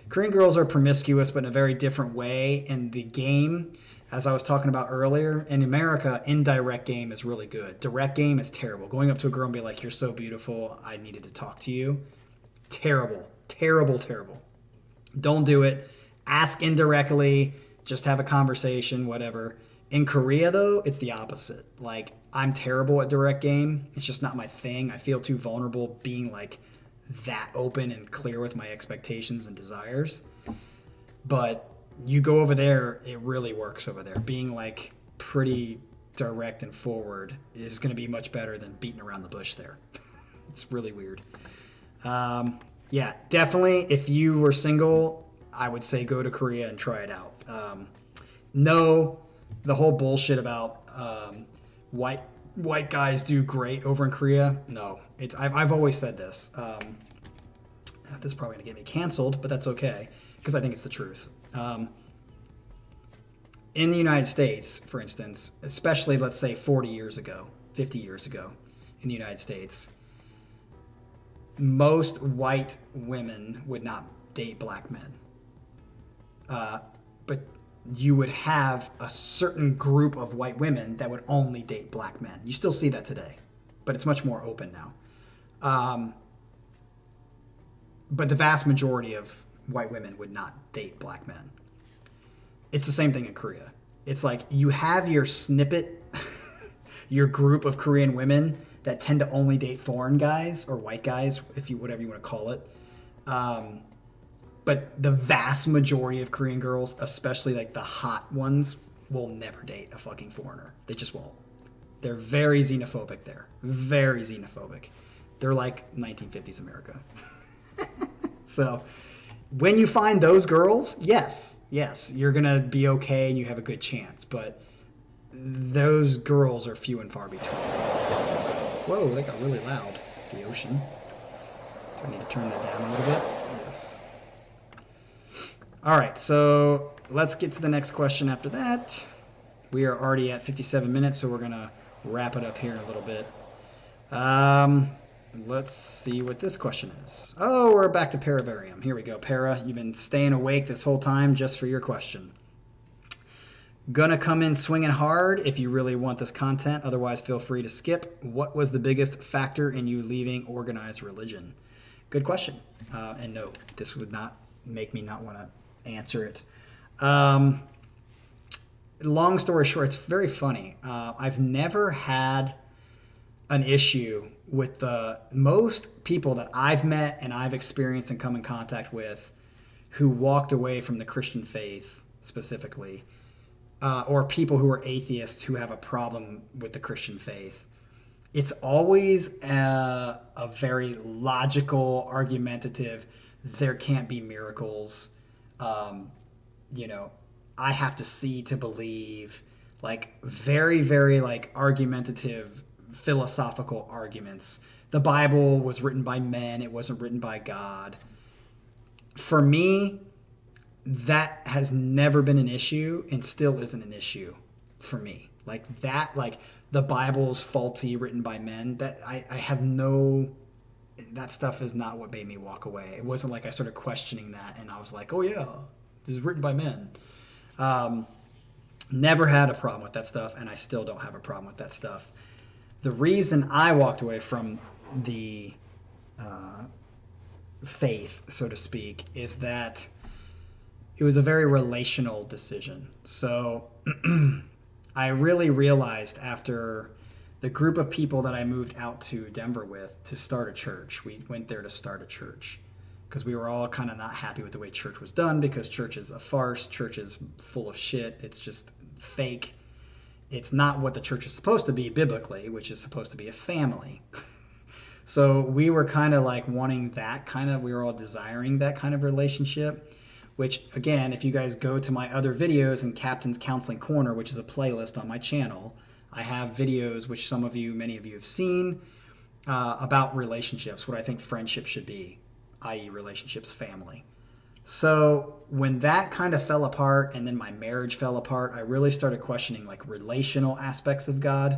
Korean girls are promiscuous, but in a very different way. And the game, As I was talking about earlier, in America, indirect game is really good. Direct game is terrible. Going up to a girl and be like, "You're so beautiful, I needed to talk to you." Terrible. Terrible, terrible. Don't do it. Ask indirectly. Just have a conversation, whatever. In Korea, though, it's the opposite. Like, I'm terrible at direct game. It's just not my thing. I feel too vulnerable being, like, that open and clear with my expectations and desires. But you go over there, it really works over there. Being, like, pretty direct and forward is going to be much better than beating around the bush there. It's really weird. Yeah, definitely, if you were single, I would say go to Korea and try it out. No, the whole bullshit about white guys do great over in Korea. No, I've always said this. This is probably going to get me canceled, but that's okay because I think it's the truth. In the United States, for instance, especially let's say 40 years ago, 50 years ago in the United States, most white women would not date black men. But you would have a certain group of white women that would only date black men. You still see that today, but it's much more open now. But the vast majority of white women would not date black men. It's the same thing in Korea. It's like you have your snippet, your group of Korean women that tend to only date foreign guys or white guys, whatever you want to call it. But the vast majority of Korean girls, especially like the hot ones, will never date a fucking foreigner. They just won't. They're very xenophobic there. Very xenophobic. They're like 1950s America. So when you find those girls, yes, you're going to be okay and you have a good chance. But those girls are few and far between. So, whoa, that got really loud. The ocean. Do I need to turn that down a little bit? Yes. All right, so let's get to the next question after that. We are already at 57 minutes, so we're going to wrap it up here in a little bit. Let's see what this question is. Oh, we're back to Paravarium. Here we go. Para, you've been staying awake this whole time just for your question. Gonna come in swinging hard if you really want this content. Otherwise, feel free to skip. What was the biggest factor in you leaving organized religion? Good question. And no, this would not make me not want to answer it. Long story short, it's very funny. I've never had an issue with the most people that I've met and I've experienced and come in contact with who walked away from the Christian faith specifically, or people who are atheists who have a problem with the Christian faith. It's always a very logical, argumentative, there can't be miracles. I have to see to believe, like very, very like argumentative, philosophical arguments. The Bible was written by men. It wasn't written by God. For me, that has never been an issue and still isn't an issue for me. Like that, like the Bible's faulty, written by men, that I have no, that stuff is not what made me walk away. It wasn't like I started questioning that and I was like, oh yeah, this is written by men. Never had a problem with that stuff, and I still don't have a problem with that stuff. The reason I walked away from the faith, so to speak, is that it was a very relational decision. So I really realized after the group of people that I moved out to Denver with to start a church, we went there to start a church because we were all kind of not happy with the way church was done, because church is a farce, church is full of shit, it's just fake. It's not what the church is supposed to be biblically, which is supposed to be a family. So we were kind of like wanting that kind of, we were all desiring that kind of relationship, which again, if you guys go to my other videos in Captain's Counseling Corner, which is a playlist on my channel, I have videos, which many of you have seen, about relationships, what I think friendship should be, i.e. relationships, family. So when that kind of fell apart and then my marriage fell apart, I really started questioning like relational aspects of God.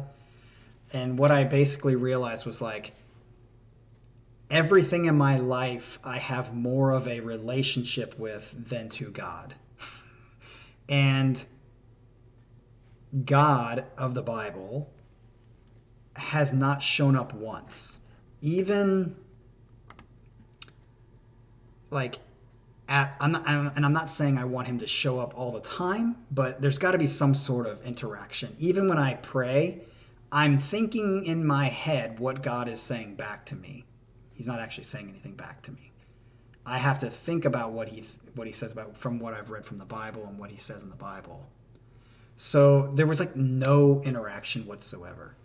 And what I basically realized was like, everything in my life I have more of a relationship with than to God. And God of the Bible has not shown up once. Even like I'm not saying I want him to show up all the time, but there's got to be some sort of interaction. Even when I pray, I'm thinking in my head what God is saying back to me. He's not actually saying anything back to me. I have to think about what he says about from what I've read from the Bible and what he says in the Bible. So there was like no interaction whatsoever.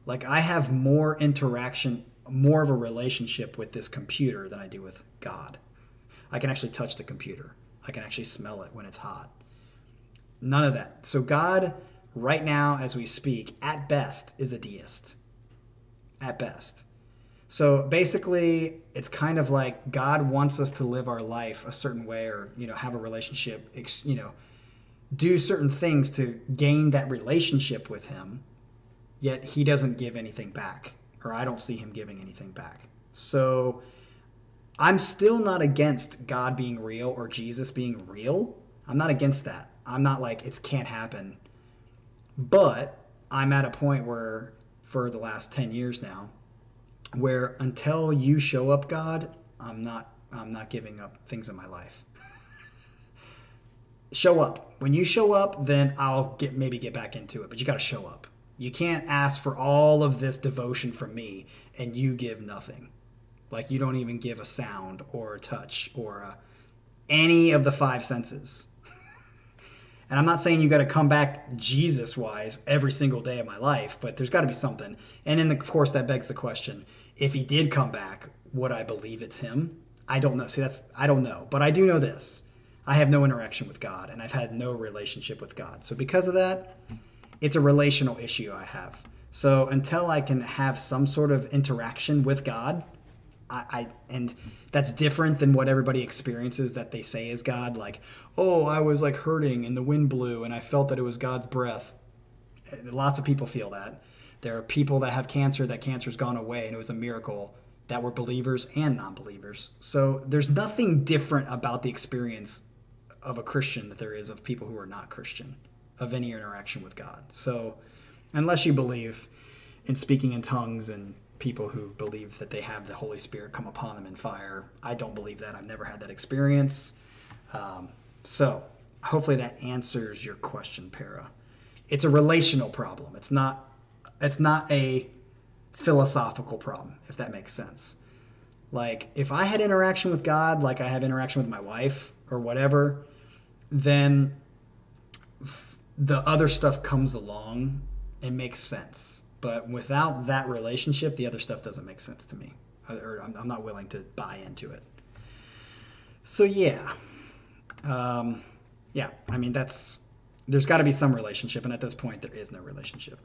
Like I have more interaction, more of a relationship with this computer than I do with God. I can actually touch the computer. I can actually smell it when it's hot. None of that. So God, right now as we speak, at best is a deist. At best. So basically, it's kind of like God wants us to live our life a certain way, or, have a relationship, do certain things to gain that relationship with him, yet he doesn't give anything back, or I don't see him giving anything back. So I'm still not against God being real or Jesus being real. I'm not against that. I'm not like it can't happen. But I'm at a point where, for the last 10 years now, where until you show up, God, I'm not giving up things in my life. Show up. When you show up, then I'll maybe get back into it. But you got to show up. You can't ask for all of this devotion from me and you give nothing. Like you don't even give a sound or a touch or any of the five senses. And I'm not saying you got to come back Jesus-wise every single day of my life, but there's got to be something. And then, of course, that begs the question: if he did come back, would I believe it's him? I don't know. See, I don't know. But I do know this: I have no interaction with God, and I've had no relationship with God. So because of that, it's a relational issue I have. So until I can have some sort of interaction with God, and that's different than what everybody experiences that they say is God. Like, oh, I was like hurting and the wind blew and I felt that it was God's breath. Lots of people feel that. There are people that have cancer, that cancer's gone away and it was a miracle, that were believers and non-believers. So there's nothing different about the experience of a Christian that there is of people who are not Christian, of any interaction with God. So unless you believe in speaking in tongues and people who believe that they have the Holy Spirit come upon them in fire, I don't believe that. I've never had that experience. So hopefully that answers your question, Para. It's a relational problem. It's not a philosophical problem, if that makes sense. Like if I had interaction with God, like I have interaction with my wife or whatever, then the other stuff comes along and makes sense. But without that relationship, the other stuff doesn't make sense to me. Or I'm not willing to buy into it. So yeah. I mean, there's got to be some relationship. And at this point, there is no relationship.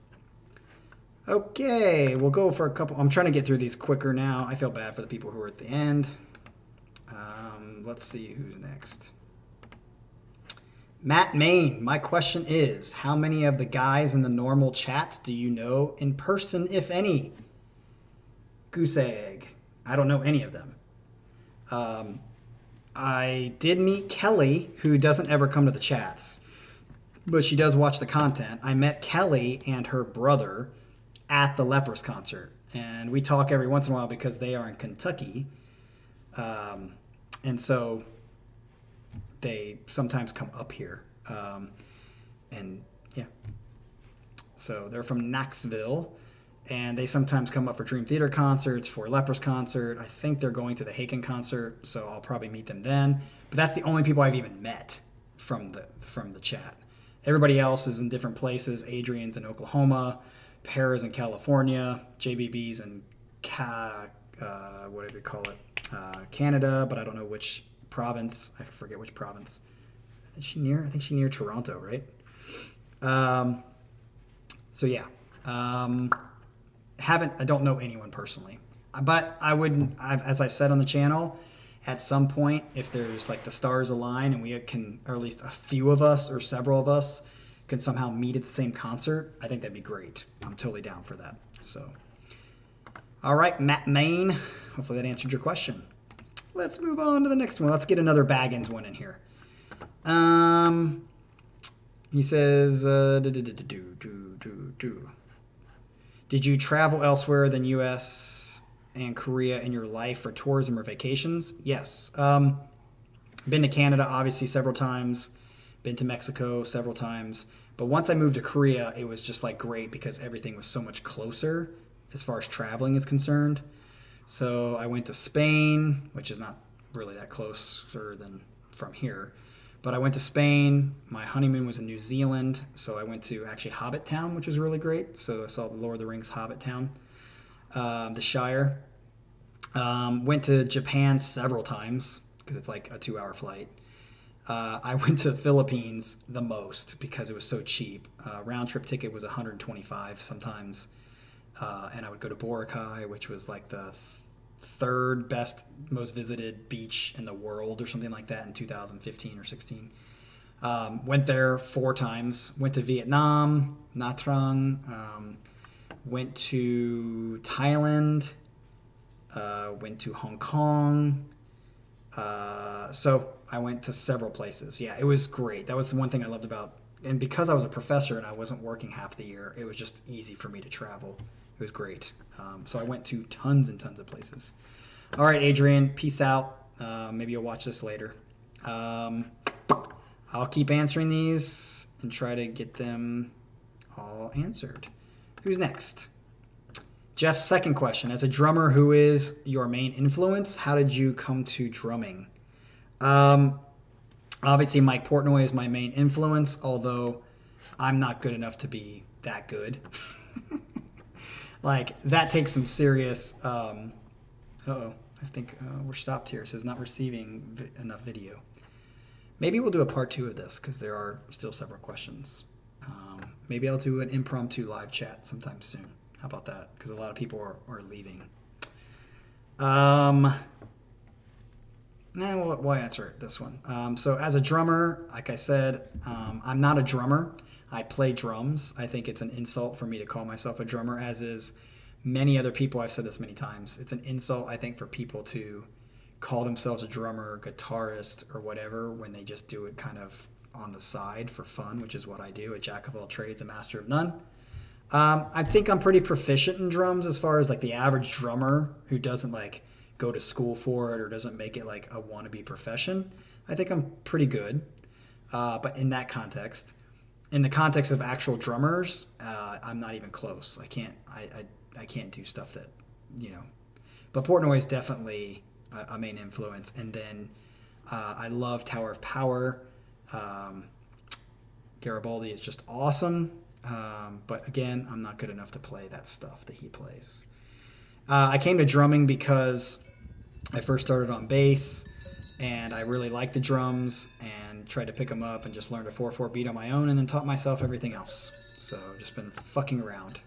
Okay, we'll go for a couple. I'm trying to get through these quicker now. I feel bad for the people who are at the end. Let's see who's next. Matt Main, my question is, how many of the guys in the normal chats do you know in person, if any? Goose egg. I don't know any of them. I did meet Kelly, who doesn't ever come to the chats, but she does watch the content. I met Kelly and her brother at the Lepers concert, and we talk every once in a while because they are in Kentucky. And so they sometimes come up here. And yeah. So they're from Knoxville, and they sometimes come up for Dream Theater concerts, for Lepers concert. I think they're going to the Haken concert, so I'll probably meet them then. But that's the only people I've even met from the chat. Everybody else is in different places. Adrian's in Oklahoma, Para's in California, JBB's in whatever you call it, Canada, but I don't know which province. I forget which province. I think she's near Toronto, right? So yeah. I don't know anyone personally, but I would, as I've said on the channel, at some point, if there's like the stars align and we can, or at least a few of us or several of us can somehow meet at the same concert, I think that'd be great. I'm totally down for that. So, all right, Matt Main, hopefully that answered your question. Let's move on to the next one. Let's get another Baggins one in here. He says, did you travel elsewhere than U.S. and Korea in your life for tourism or vacations? Yes. Been to Canada, obviously, several times. Been to Mexico several times. But once I moved to Korea, it was just like great because everything was so much closer as far as traveling is concerned. So I went to Spain, which is not really that closer than from here. But I went to Spain. My honeymoon was in New Zealand. So I went to actually Hobbit Town, which was really great. So I saw the Lord of the Rings Hobbit Town, the Shire. Went to Japan several times because it's like a 2-hour flight. I went to the Philippines the most because it was so cheap. Round trip ticket was $125 sometimes. And I would go to Boracay, which was like the third best, most visited beach in the world or something like that in 2015 or 16. Went there 4 times. Went to Vietnam, Nha Trang. Went to Thailand. Went to Hong Kong. So I went to several places. Yeah, it was great. That was the one thing I loved about, and because I was a professor and I wasn't working half the year, it was just easy for me to travel. It was great. So I went to tons and tons of places. All right, Adrian, peace out. Maybe you'll watch this later. I'll keep answering these and try to get them all answered. Who's next? Jeff's second question. As a drummer, who is your main influence? How did you come to drumming? Obviously, Mike Portnoy is my main influence, although I'm not good enough to be that good. Like, that takes some serious... I think we're stopped here. It says not receiving enough video. Maybe we'll do a part 2 of this because there are still several questions. Maybe I'll do an impromptu live chat sometime soon. How about that? Because a lot of people are leaving. We'll answer this one. So as a drummer, like I said, I'm not a drummer. I play drums. I think it's an insult for me to call myself a drummer, as is many other people. I've said this many times. It's an insult, I think, for people to call themselves a drummer, guitarist, or whatever when they just do it kind of on the side for fun, which is what I do. A jack of all trades, a master of none. I think I'm pretty proficient in drums as far as like the average drummer who doesn't like go to school for it or doesn't make it like a wannabe profession. I think I'm pretty good. But in that context, in the context of actual drummers, I'm not even close. I can't do stuff that, but Portnoy is definitely a main influence. And then I love Tower of Power. Garibaldi is just awesome. But again, I'm not good enough to play that stuff that he plays. I came to drumming because I first started on bass and I really liked the drums and tried to pick them up and just learned a 4/4 beat on my own and then taught myself everything else. So just been fucking around.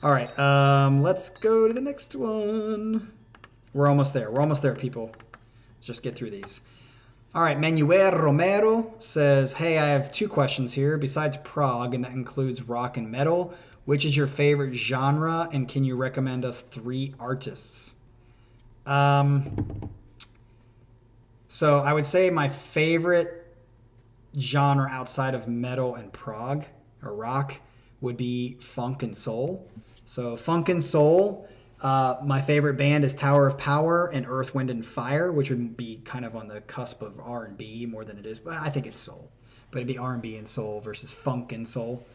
All right, let's go to the next one. We're almost there, people. Just get through these. All right, Manuel Romero says, hey, I have 2 questions here. Besides prog, and that includes rock and metal, which is your favorite genre, and can you recommend us 3 artists? So I would say my favorite genre outside of metal and prog, or rock, would be funk and soul. So funk and soul, my favorite band is Tower of Power and Earth, Wind, and Fire, which would be kind of on the cusp of R&B more than it is. But I think it's soul. But it'd be R&B and soul versus funk and soul.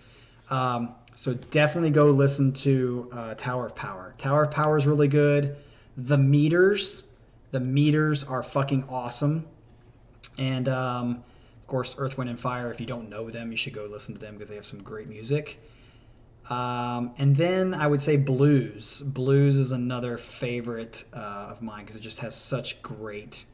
So definitely go listen to Tower of Power. Tower of Power is really good. The Meters are fucking awesome. And of course, Earth, Wind, and Fire, if you don't know them, you should go listen to them because they have some great music. And then I would say blues. Blues is another favorite of mine because it just has such great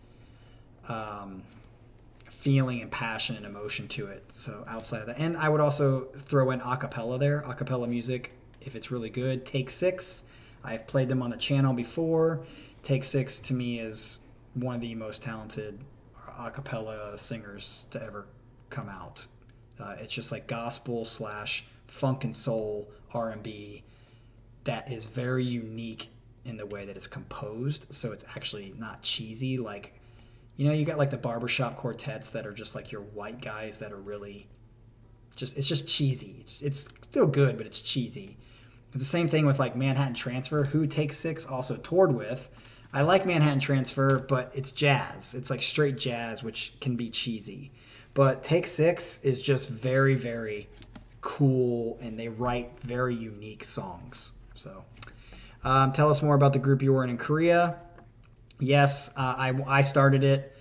feeling and passion and emotion to it. So outside of that, and I would also throw in a cappella there. A cappella music, if it's really good. Take 6. I've played them on the channel before. Take 6 to me is one of the most talented a cappella singers to ever come out. It's just like gospel / funk and soul R&B that is very unique in the way that it's composed. So it's actually not cheesy. Like, you got like the barbershop quartets that are just like your white guys that are really it's just cheesy. It's still good, but it's cheesy. It's the same thing with like Manhattan Transfer, who Take Six also toured with. I like Manhattan Transfer, but it's jazz. It's like straight jazz, which can be cheesy. But Take Six is just very, very cool, and they write very unique songs. So tell us more about the group you were in Korea. Yes, I started it.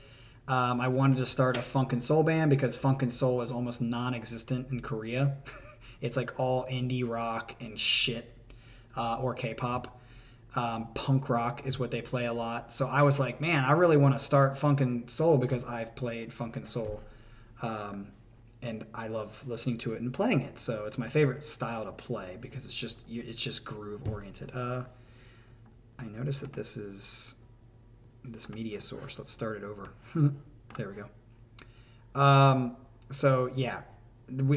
I wanted to start a funk and soul band because funk and soul is almost non-existent in Korea. It's like all indie rock and shit, or K-pop. Punk rock is what they play a lot. So I was like, man, I really want to start funk and soul because I've played funk and soul. And I love listening to it and playing it. So it's my favorite style to play because it's just groove oriented. I noticed that this is this media source. Let's start it over. There we go. So yeah,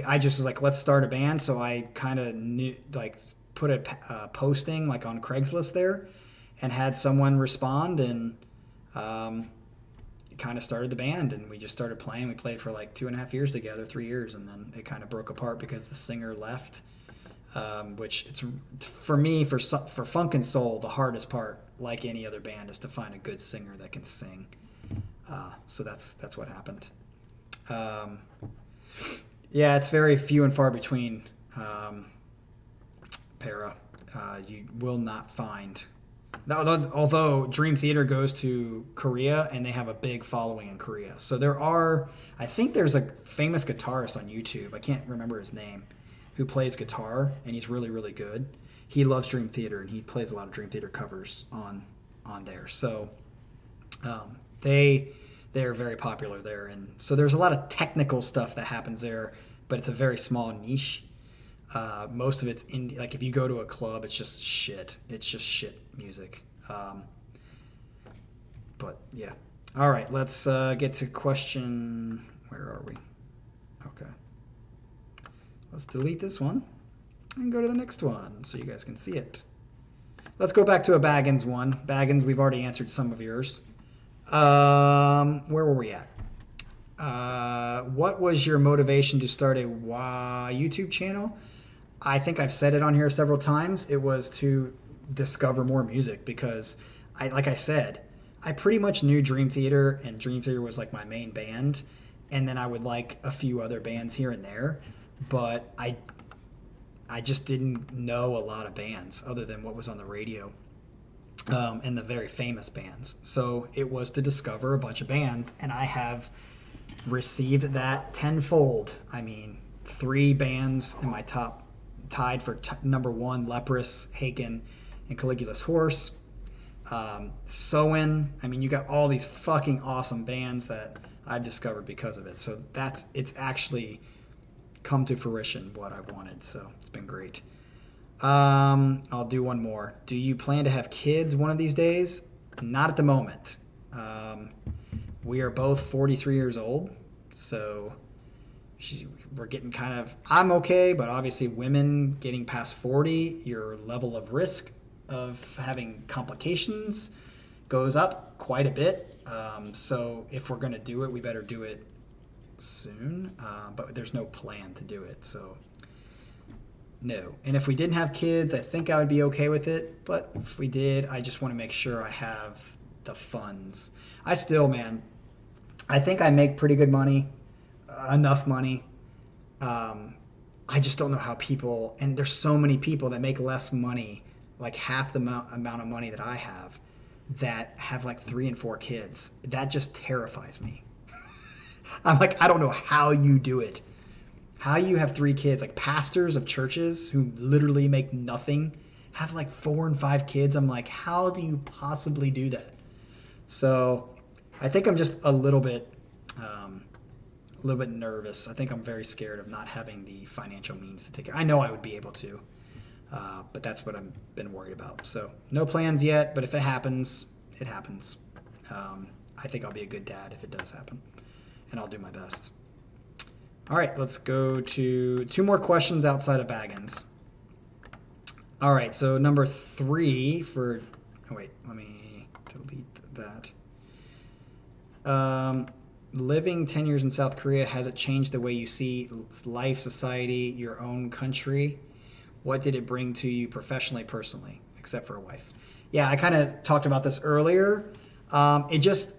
I just was like, let's start a band. So I kind of knew, like, put a posting like on Craigslist there, and had someone respond, and kind of started the band, and we just started playing. We played for like 2.5 years together, 3 years, and then it kind of broke apart because the singer left. Which it's for me, for funk and soul, the hardest part, like any other band, is to find a good singer that can sing. So that's what happened. Yeah, it's very few and far between. Para, you will not find. Although Dream Theater goes to Korea and they have a big following in Korea, so I think there's a famous guitarist on YouTube. I can't remember his name, who plays guitar, and he's really, really good. He loves Dream Theater, and he plays a lot of Dream Theater covers on there. So they're very popular there, and so there's a lot of technical stuff that happens there, but it's a very small niche. Most of it's indie. Like if you go to a club, it's just shit. It's just shit music. But yeah. All right, let's get to question. Where are we? Okay. Let's delete this one and go to the next one so you guys can see it. Let's go back to a Baggins one. Baggins, we've already answered some of yours. Where were we at? What was your motivation to start a YouTube channel? I think I've said it on here several times. It was to discover more music because, like I said, I pretty much knew Dream Theater, and Dream Theater was like my main band, and then I would like a few other bands here and there, but I just didn't know a lot of bands other than what was on the radio, and the very famous bands. So it was to discover a bunch of bands, and I have received that tenfold. I mean, 3 bands in my top, tied for number 1, Leprous, Haken, and Caligula's Horse. Soen. I mean, you got all these fucking awesome bands that I've discovered because of it. So it's actually come to fruition what I wanted. So it's been great. I'll do one more. Do you plan to have kids one of these days? Not at the moment. We are both 43 years old, so we're getting kind of, I'm okay, but obviously women getting past 40, your level of risk of having complications goes up quite a bit. So if we're going to do it, we better do it soon, but there's no plan to do it, so no. And if we didn't have kids, I think I would be okay with it, but if we did, I just want to make sure I have the funds. I think I make pretty good money, enough money. I just don't know how people, and there's so many people that make less money, like half the amount of money that I have, that have like 3 and 4 kids. That just terrifies me. I'm like, I don't know how you do it. How you have 3 kids, like pastors of churches who literally make nothing, have like 4 and 5 kids. I'm like, how do you possibly do that? So I think I'm just a little bit nervous. I think I'm very scared of not having the financial means to take it. I know I would be able to, but that's what I've been worried about. So no plans yet, but if it happens, it happens. I think I'll be a good dad if it does happen, and I'll do my best. All right, let's go to 2 more questions outside of Baggins. All right, so number 3 for, oh wait, let me delete that. living 10 years in South Korea, has it changed the way you see life, society, your own country? What did it bring to you professionally, personally, except for a wife? Yeah, I kind of talked about this earlier. It just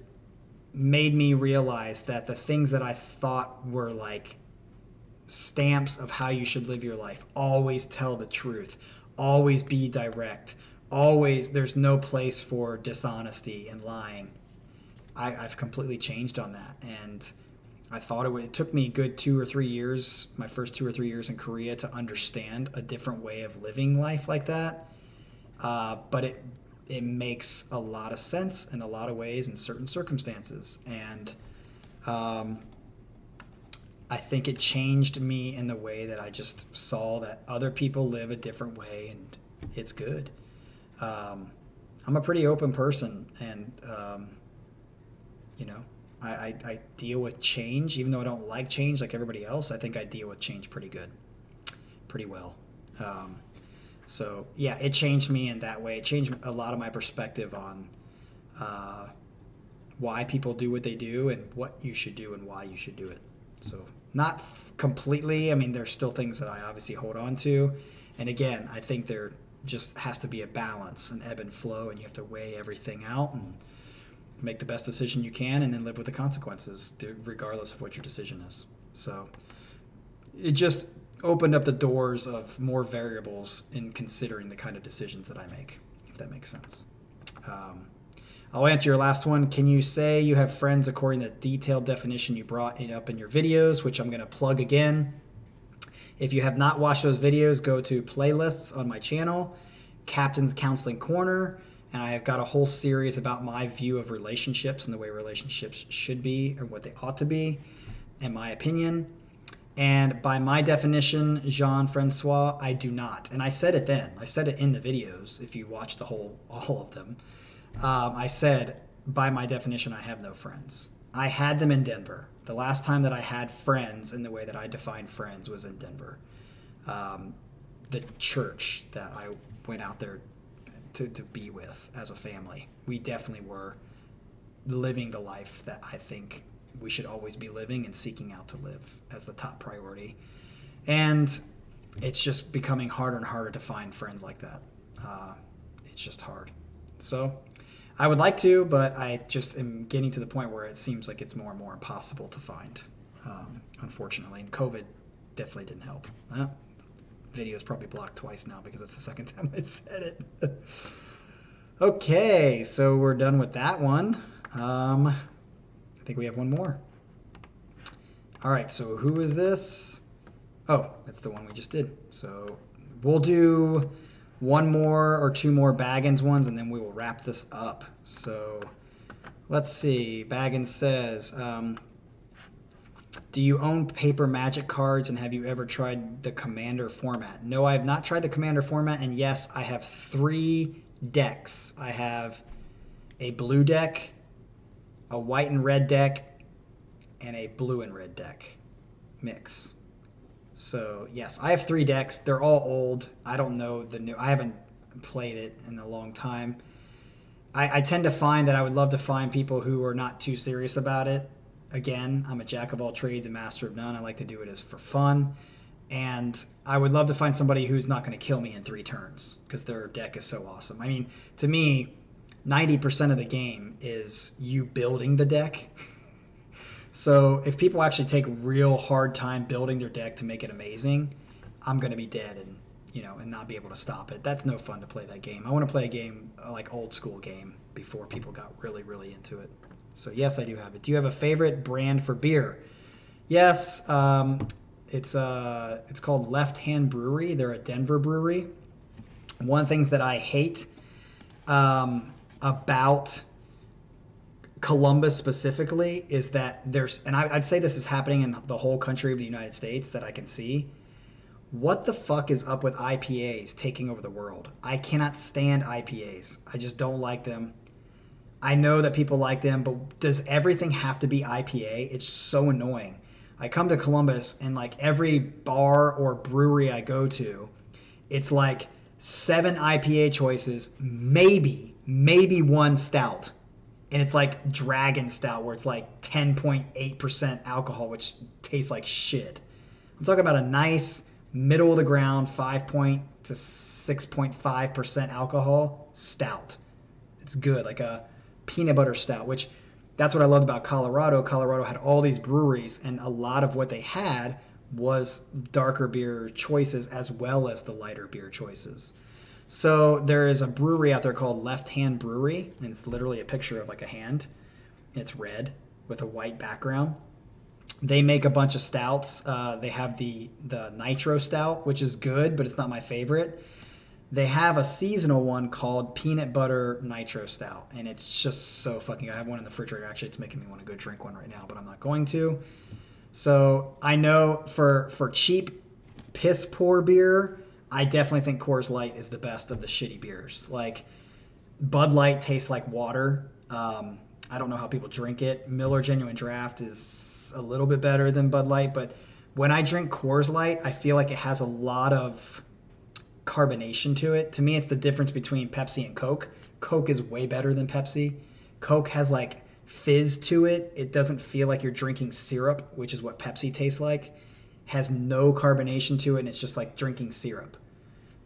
made me realize that the things that I thought were like stamps of how you should live your life, always tell the truth, always be direct, always, there's no place for dishonesty and lying. I've completely changed on that. And I thought it took me a good 2 or 3 years, my first 2 or 3 years in Korea, to understand a different way of living life like that. But it makes a lot of sense in a lot of ways in certain circumstances. And I think it changed me in the way that I just saw that other people live a different way, and it's good. I'm a pretty open person, and I deal with change, even though I don't like change like everybody else. I think I deal with change pretty well. So yeah, it changed me in that way. It changed a lot of my perspective on why people do what they do and what you should do and why you should do it. So not completely. I mean, there's still things that I obviously hold on to. And again, I think there just has to be a balance, an ebb and flow, and you have to weigh everything out and make the best decision you can, and then live with the consequences, regardless of what your decision is. So it just opened up the doors of more variables in considering the kind of decisions that I make, if that makes sense. I'll answer your last one. Can you say you have friends according to the detailed definition you brought up in your videos, which I'm going to plug again? If you have not watched those videos, go to playlists on my channel, Captain's Counseling Corner, and I have got a whole series about my view of relationships and the way relationships should be and what they ought to be, in my opinion. And by my definition, Jean-Francois, I do not. And I said it then. I said it in the videos, if you watch all of them. I said, by my definition, I have no friends. I had them in Denver. The last time that I had friends in the way that I defined friends was in Denver. The church that I went out there to be with as a family. We definitely were living the life that I think we should always be living and seeking out to live as the top priority. And it's just becoming harder and harder to find friends like that. It's just hard. So I would like to, but I just am getting to the point where it seems like it's more and more impossible to find, unfortunately. And COVID definitely didn't help. Video is probably blocked twice now because it's the second time I said it. Okay, so we're done with that one. I think we have one more. All right, so who is this? Oh, that's the one we just did. So we'll do one more or two more Baggins ones, and then we will wrap this up. So let's see. Baggins says, do you own paper Magic cards, and have you ever tried the Commander format? No, I have not tried the Commander format, and yes, I have 3 decks. I have a blue deck, a white and red deck, and a blue and red deck mix. So yes, I have 3 decks. They're all old. I don't know the new. I haven't played it in a long time. I tend to find that I would love to find people who are not too serious about it. Again, I'm a jack of all trades and master of none. I like to do it as for fun. And I would love to find somebody who's not going to kill me in 3 turns because their deck is so awesome. I mean, to me, 90% of the game is you building the deck. So if people actually take real hard time building their deck to make it amazing, I'm going to be dead and not be able to stop it. That's no fun to play that game. I want to play a game like old school game before people got really, really into it. So yes, I do have it. Do you have a favorite brand for beer? Yes, it's called Left Hand Brewery. They're a Denver brewery. One of the things that I hate about Columbus specifically is that I'd say this is happening in the whole country of the United States that I can see. What the fuck is up with IPAs taking over the world? I cannot stand IPAs. I just don't like them. I know that people like them, but does everything have to be IPA? It's so annoying. I come to Columbus and like every bar or brewery I go to, it's like 7 IPA choices, maybe one stout. and it's like Dragon Stout where it's like 10.8% alcohol, which tastes like shit. I'm talking about a nice middle of the ground 5 to 6.5% alcohol stout. It's good, like a peanut butter stout, which that's what I loved about Colorado. Colorado had all these breweries, and a lot of what they had was darker beer choices as well as the lighter beer choices. So there is a brewery out there called Left Hand Brewery, and it's literally a picture of like a hand. It's red with a white background. They make a bunch of stouts. They have the Nitro Stout, which is good, but it's not my favorite. They have a seasonal one called Peanut Butter Nitro Stout, and it's just so fucking good. I have one in the refrigerator. Actually, it's making me want to go drink one right now, but I'm not going to. So I know for cheap, piss poor beer, I definitely think Coors Light is the best of the shitty beers. Like, Bud Light tastes like water. I don't know how people drink it. Miller Genuine Draft is a little bit better than Bud Light, but when I drink Coors Light, I feel like it has a lot of carbonation to it. To me, it's the difference between Pepsi and Coke. Coke is way better than Pepsi. Coke has like fizz to it. It doesn't feel like you're drinking syrup, which is what Pepsi tastes like. Has no carbonation to it, and it's just like drinking syrup.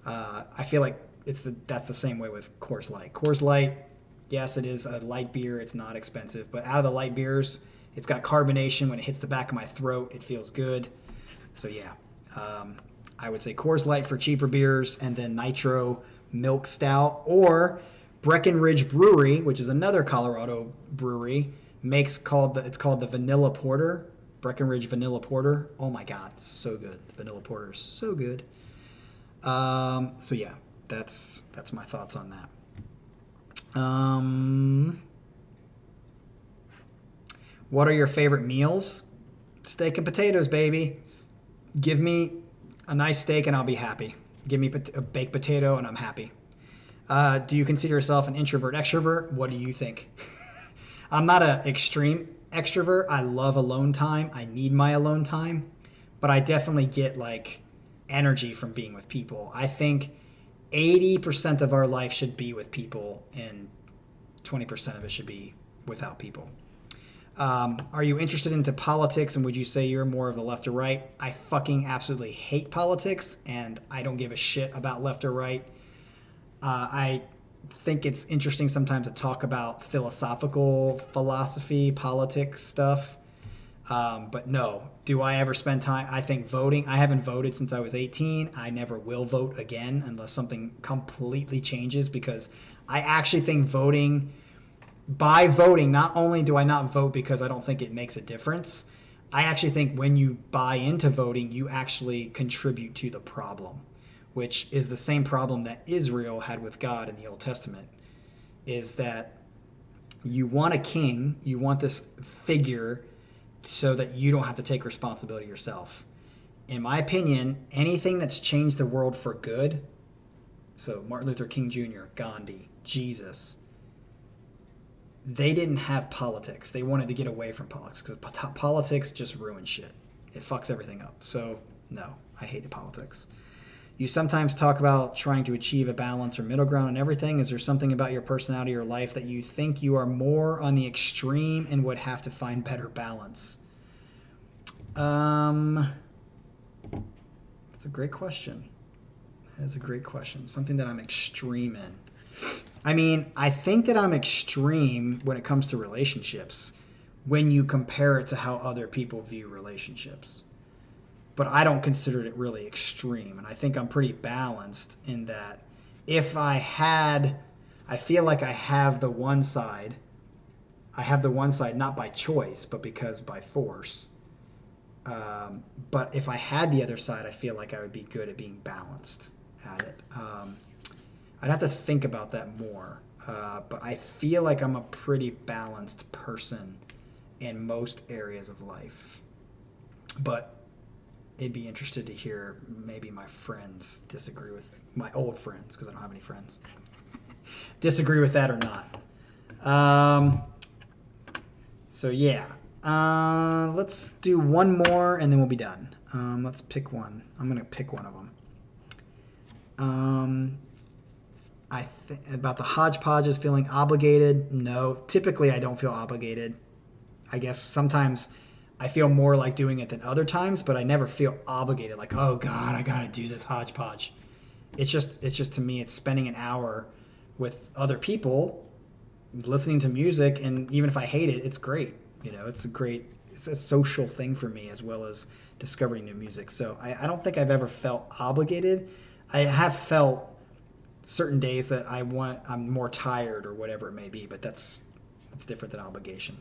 I feel like that's the same way with Coors Light. Coors Light, yes, it is a light beer. It's not expensive, but out of the light beers, it's got carbonation. When it hits the back of my throat, it feels good. So yeah, I would say Coors Light for cheaper beers, and then Nitro Milk Stout, or Breckenridge Brewery, which is another Colorado brewery, it's called the Vanilla Porter. Breckenridge Vanilla Porter. Oh my God, so good. The Vanilla Porter is so good. So yeah, that's my thoughts on that. What are your favorite meals? Steak and potatoes, baby. Give me a nice steak and I'll be happy. Give me a baked potato and I'm happy. Do you consider yourself an introvert, extrovert? What do you think? I'm not an extreme extrovert. I love alone time. I need my alone time, but I definitely get like energy from being with people. I think 80% of our life should be with people and 20% of it should be without people. Are you interested into politics, and would you say you're more of the left or right? I fucking absolutely hate politics, and I don't give a shit about left or right. I think it's interesting sometimes to talk about philosophy, politics stuff. But no, do I ever spend time? I think voting, I haven't voted since I was 18. I never will vote again unless something completely changes, because I actually think by voting, not only do I not vote because I don't think it makes a difference, I actually think when you buy into voting, you actually contribute to the problem, which is the same problem that Israel had with God in the Old Testament, is that you want a king, you want this figure so that you don't have to take responsibility yourself. In my opinion, anything that's changed the world for good, so Martin Luther King Jr., Gandhi, Jesus, they didn't have politics. They wanted to get away from politics because politics just ruins shit. It fucks everything up. So no, I hate the politics. You sometimes talk about trying to achieve a balance or middle ground in everything. Is there something about your personality or life that you think you are more on the extreme and would have to find better balance? That's a great question. That is a great question. Something that I'm extreme in. I mean, I think that I'm extreme when it comes to relationships when you compare it to how other people view relationships. But I don't consider it really extreme. And I think I'm pretty balanced in that I feel like I have the one side. I have the one side not by choice, but because by force. But if I had the other side, I feel like I would be good at being balanced at it. I'd have to think about that more. But I feel like I'm a pretty balanced person in most areas of life. But it'd be interested to hear maybe my friends disagree with, my old friends, because I don't have any friends, disagree with that or not. So yeah. Let's do one more and then we'll be done. Let's pick one. I'm going to pick one of them. About the HodgePodges feeling obligated. No, typically I don't feel obligated. I guess sometimes I feel more like doing it than other times, but I never feel obligated. Like, oh God, I gotta do this HodgePodge. It's just to me, it's spending an hour with other people, listening to music, and even if I hate it, it's great. It's a social thing for me as well as discovering new music. So I don't think I've ever felt obligated. I have felt certain days that I'm more tired or whatever it may be, but that's different than obligation.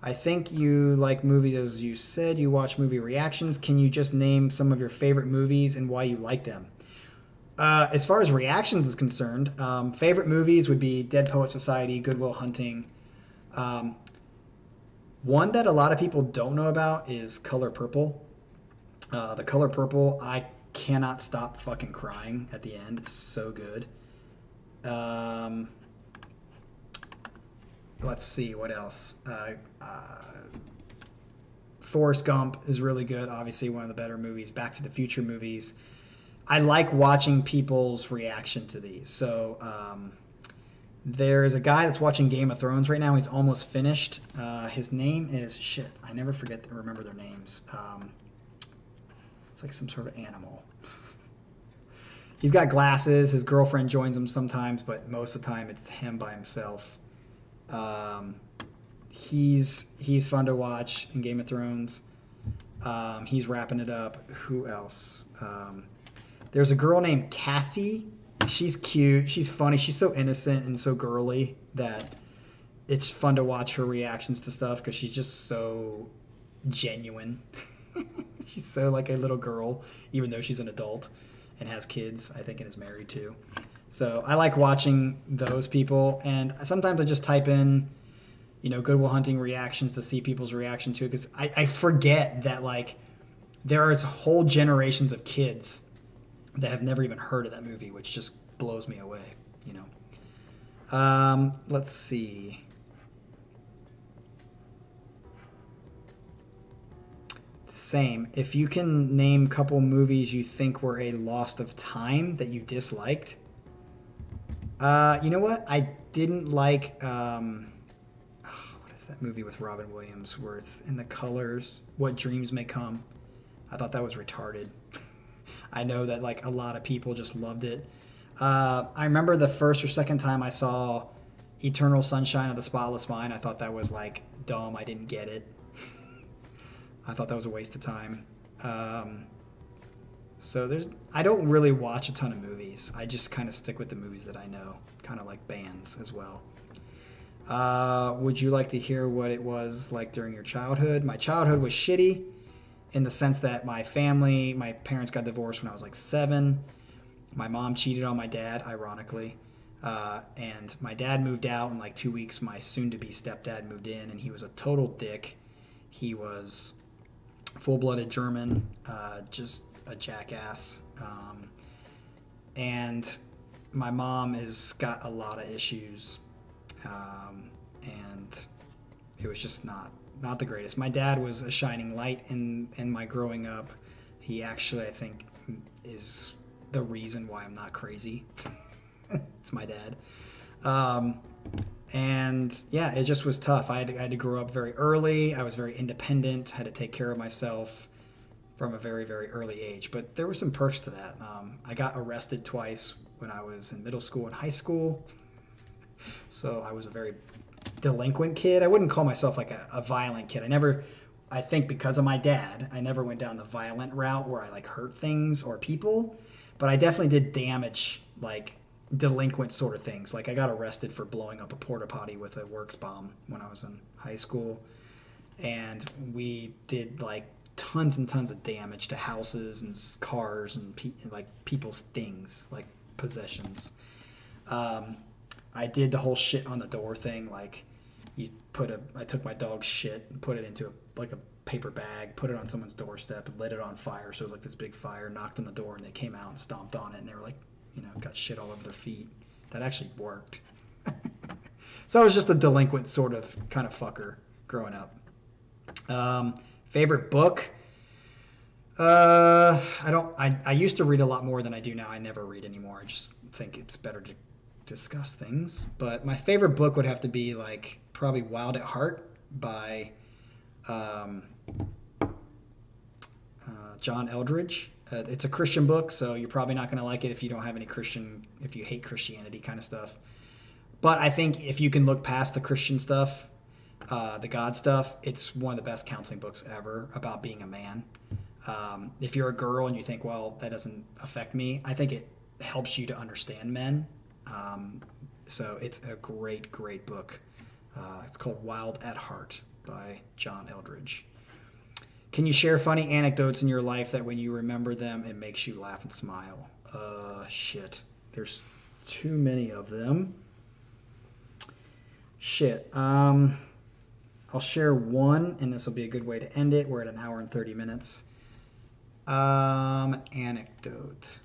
I think you like movies, as you said. You watch movie reactions. Can you just name some of your favorite movies and why you like them? As far as reactions is concerned, favorite movies would be Dead Poet Society, Good Will Hunting. One that a lot of people don't know about is Color Purple. The Color Purple, I cannot stop fucking crying at the end. It's so good. Let's see, what else? Forrest Gump is really good. Obviously, one of the better movies. Back to the Future movies. I like watching people's reaction to these. So there's a guy that's watching Game of Thrones right now. He's almost finished. His name is I never remember their names. It's like some sort of animal. He's got glasses. His girlfriend joins him sometimes, but most of the time it's him by himself. He's fun to watch in Game of Thrones. He's wrapping it up. Who else? There's a girl named Cassie. She's cute. She's funny. She's so innocent and so girly that it's fun to watch her reactions to stuff because she's just so genuine. She's so like a little girl, even though she's an adult and has kids, I think, and is married too. So I like watching those people. And sometimes I just type in, Good Will Hunting reactions to see people's reaction to it because I forget that, like, there is whole generations of kids that have never even heard of that movie, which just blows me away, Let's see. Same. If you can name a couple movies you think were a lost of time that you disliked. You know what? I didn't like, what is that movie with Robin Williams where it's in the colors, What Dreams May Come? I thought that was retarded. I know that like a lot of people just loved it. I remember the first or second time I saw Eternal Sunshine of the Spotless Mind. I thought that was like dumb. I didn't get it. I thought that was a waste of time. I don't really watch a ton of movies. I just kind of stick with the movies that I know, kind of like bands as well. Would you like to hear what it was like during your childhood? My childhood was shitty in the sense that my parents got divorced when I was like 7. My mom cheated on my dad, ironically. And my dad moved out in like 2 weeks. My soon-to-be stepdad moved in, and he was a total dick. He was full-blooded German, just a jackass. And my mom has got a lot of issues. And it was just not the greatest. My dad was a shining light in my growing up. He actually, I think, is the reason why I'm not crazy. It's my dad. And yeah, it just was tough. I had to grow up very early. I was very independent, had to take care of myself from a very, very early age. But there were some perks to that. I got arrested twice when I was in middle school and high school. So I was a very delinquent kid. I wouldn't call myself like a violent kid. I think because of my dad, I never went down the violent route where I like hurt things or people, but I definitely did damage, like delinquent sort of things. Like I got arrested for blowing up a porta potty with a works bomb when I was in high school, and we did like tons and tons of damage to houses and cars and like people's things, like possessions. I did the whole shit on the door thing. Like I took my dog's shit and put it into a paper bag, put it on someone's doorstep and lit it on fire. So it was like this big fire, knocked on the door, and they came out and stomped on it, and they were like, got shit all over their feet. That actually worked. So I was just a delinquent sort of kind of fucker growing up. Favorite book? I used to read a lot more than I do now. I never read anymore. I just think it's better to discuss things. But my favorite book would have to be like probably Wild at Heart by John Eldredge. It's a Christian book, so you're probably not going to like it if you don't have any if you hate Christianity kind of stuff. But I think if you can look past the Christian stuff, the God stuff, it's one of the best counseling books ever about being a man. If you're a girl and you think, well, that doesn't affect me, I think it helps you to understand men. So it's a great, great book. It's called Wild at Heart by John Eldredge. Can you share funny anecdotes in your life that when you remember them, it makes you laugh and smile? Shit. There's too many of them. Shit. I'll share one, and this will be a good way to end it. We're at 1 hour and 30 minutes. Anecdote.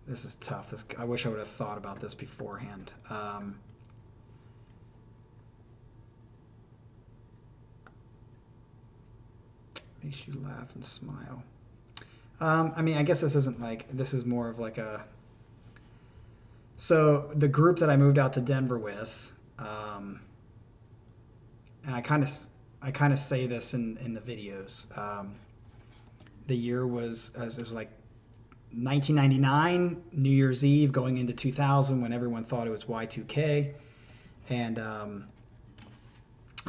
This is tough. I wish I would have thought about this beforehand. Makes you laugh and smile. I mean, I guess this isn't like, this is more of like a, so the group that I moved out to Denver with, and I kind of say this in the videos. The year was, it was like 1999, New Year's Eve, going into 2000, when everyone thought it was Y2K. And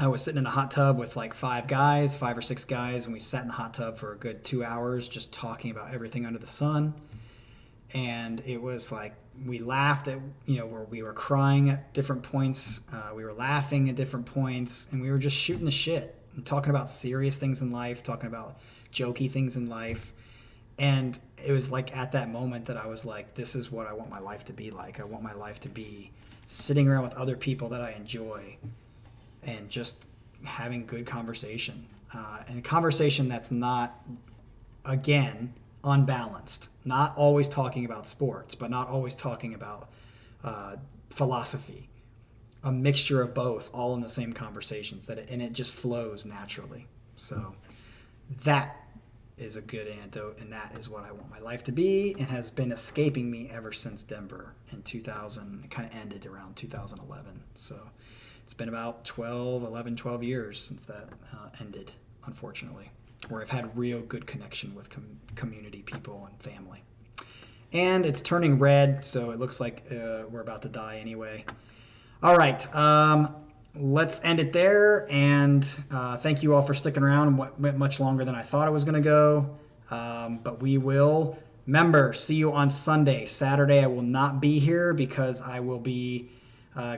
I was sitting in a hot tub with like 5 or 6 guys, and we sat in the hot tub for a good 2 hours just talking about everything under the sun. And it was like, we laughed at, where we were crying at different points. We were laughing at different points, and we were just shooting the shit and talking about serious things in life, talking about jokey things in life. And it was like at that moment that I was like, this is what I want my life to be like. I want my life to be sitting around with other people that I enjoy and just having good conversation. And conversation that's not, again, unbalanced. Not always talking about sports, but not always talking about philosophy. A mixture of both, all in the same conversations, and it just flows naturally. So that is a good anecdote, and that is what I want my life to be, and has been escaping me ever since Denver in 2000. It kind of ended around 2011. So it's been about 12 years since that ended, unfortunately, where I've had real good connection with community people and family. And it's turning red, so it looks like we're about to die anyway. All right, let's end it there, and thank you all for sticking around. Went much longer than I thought it was going to go, but we will. Remember, see you on Sunday. Saturday I will not be here because I will be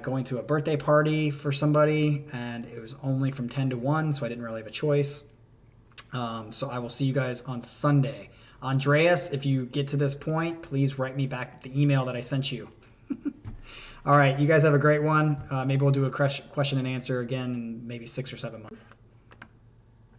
going to a birthday party for somebody, and it was only from 10 to 1, so I didn't really have a choice. So I will see you guys on Sunday. Andreas, if you get to this point, please write me back the email that I sent you. All right, you guys have a great one. Maybe we'll do a question and answer again in maybe 6 or 7 months.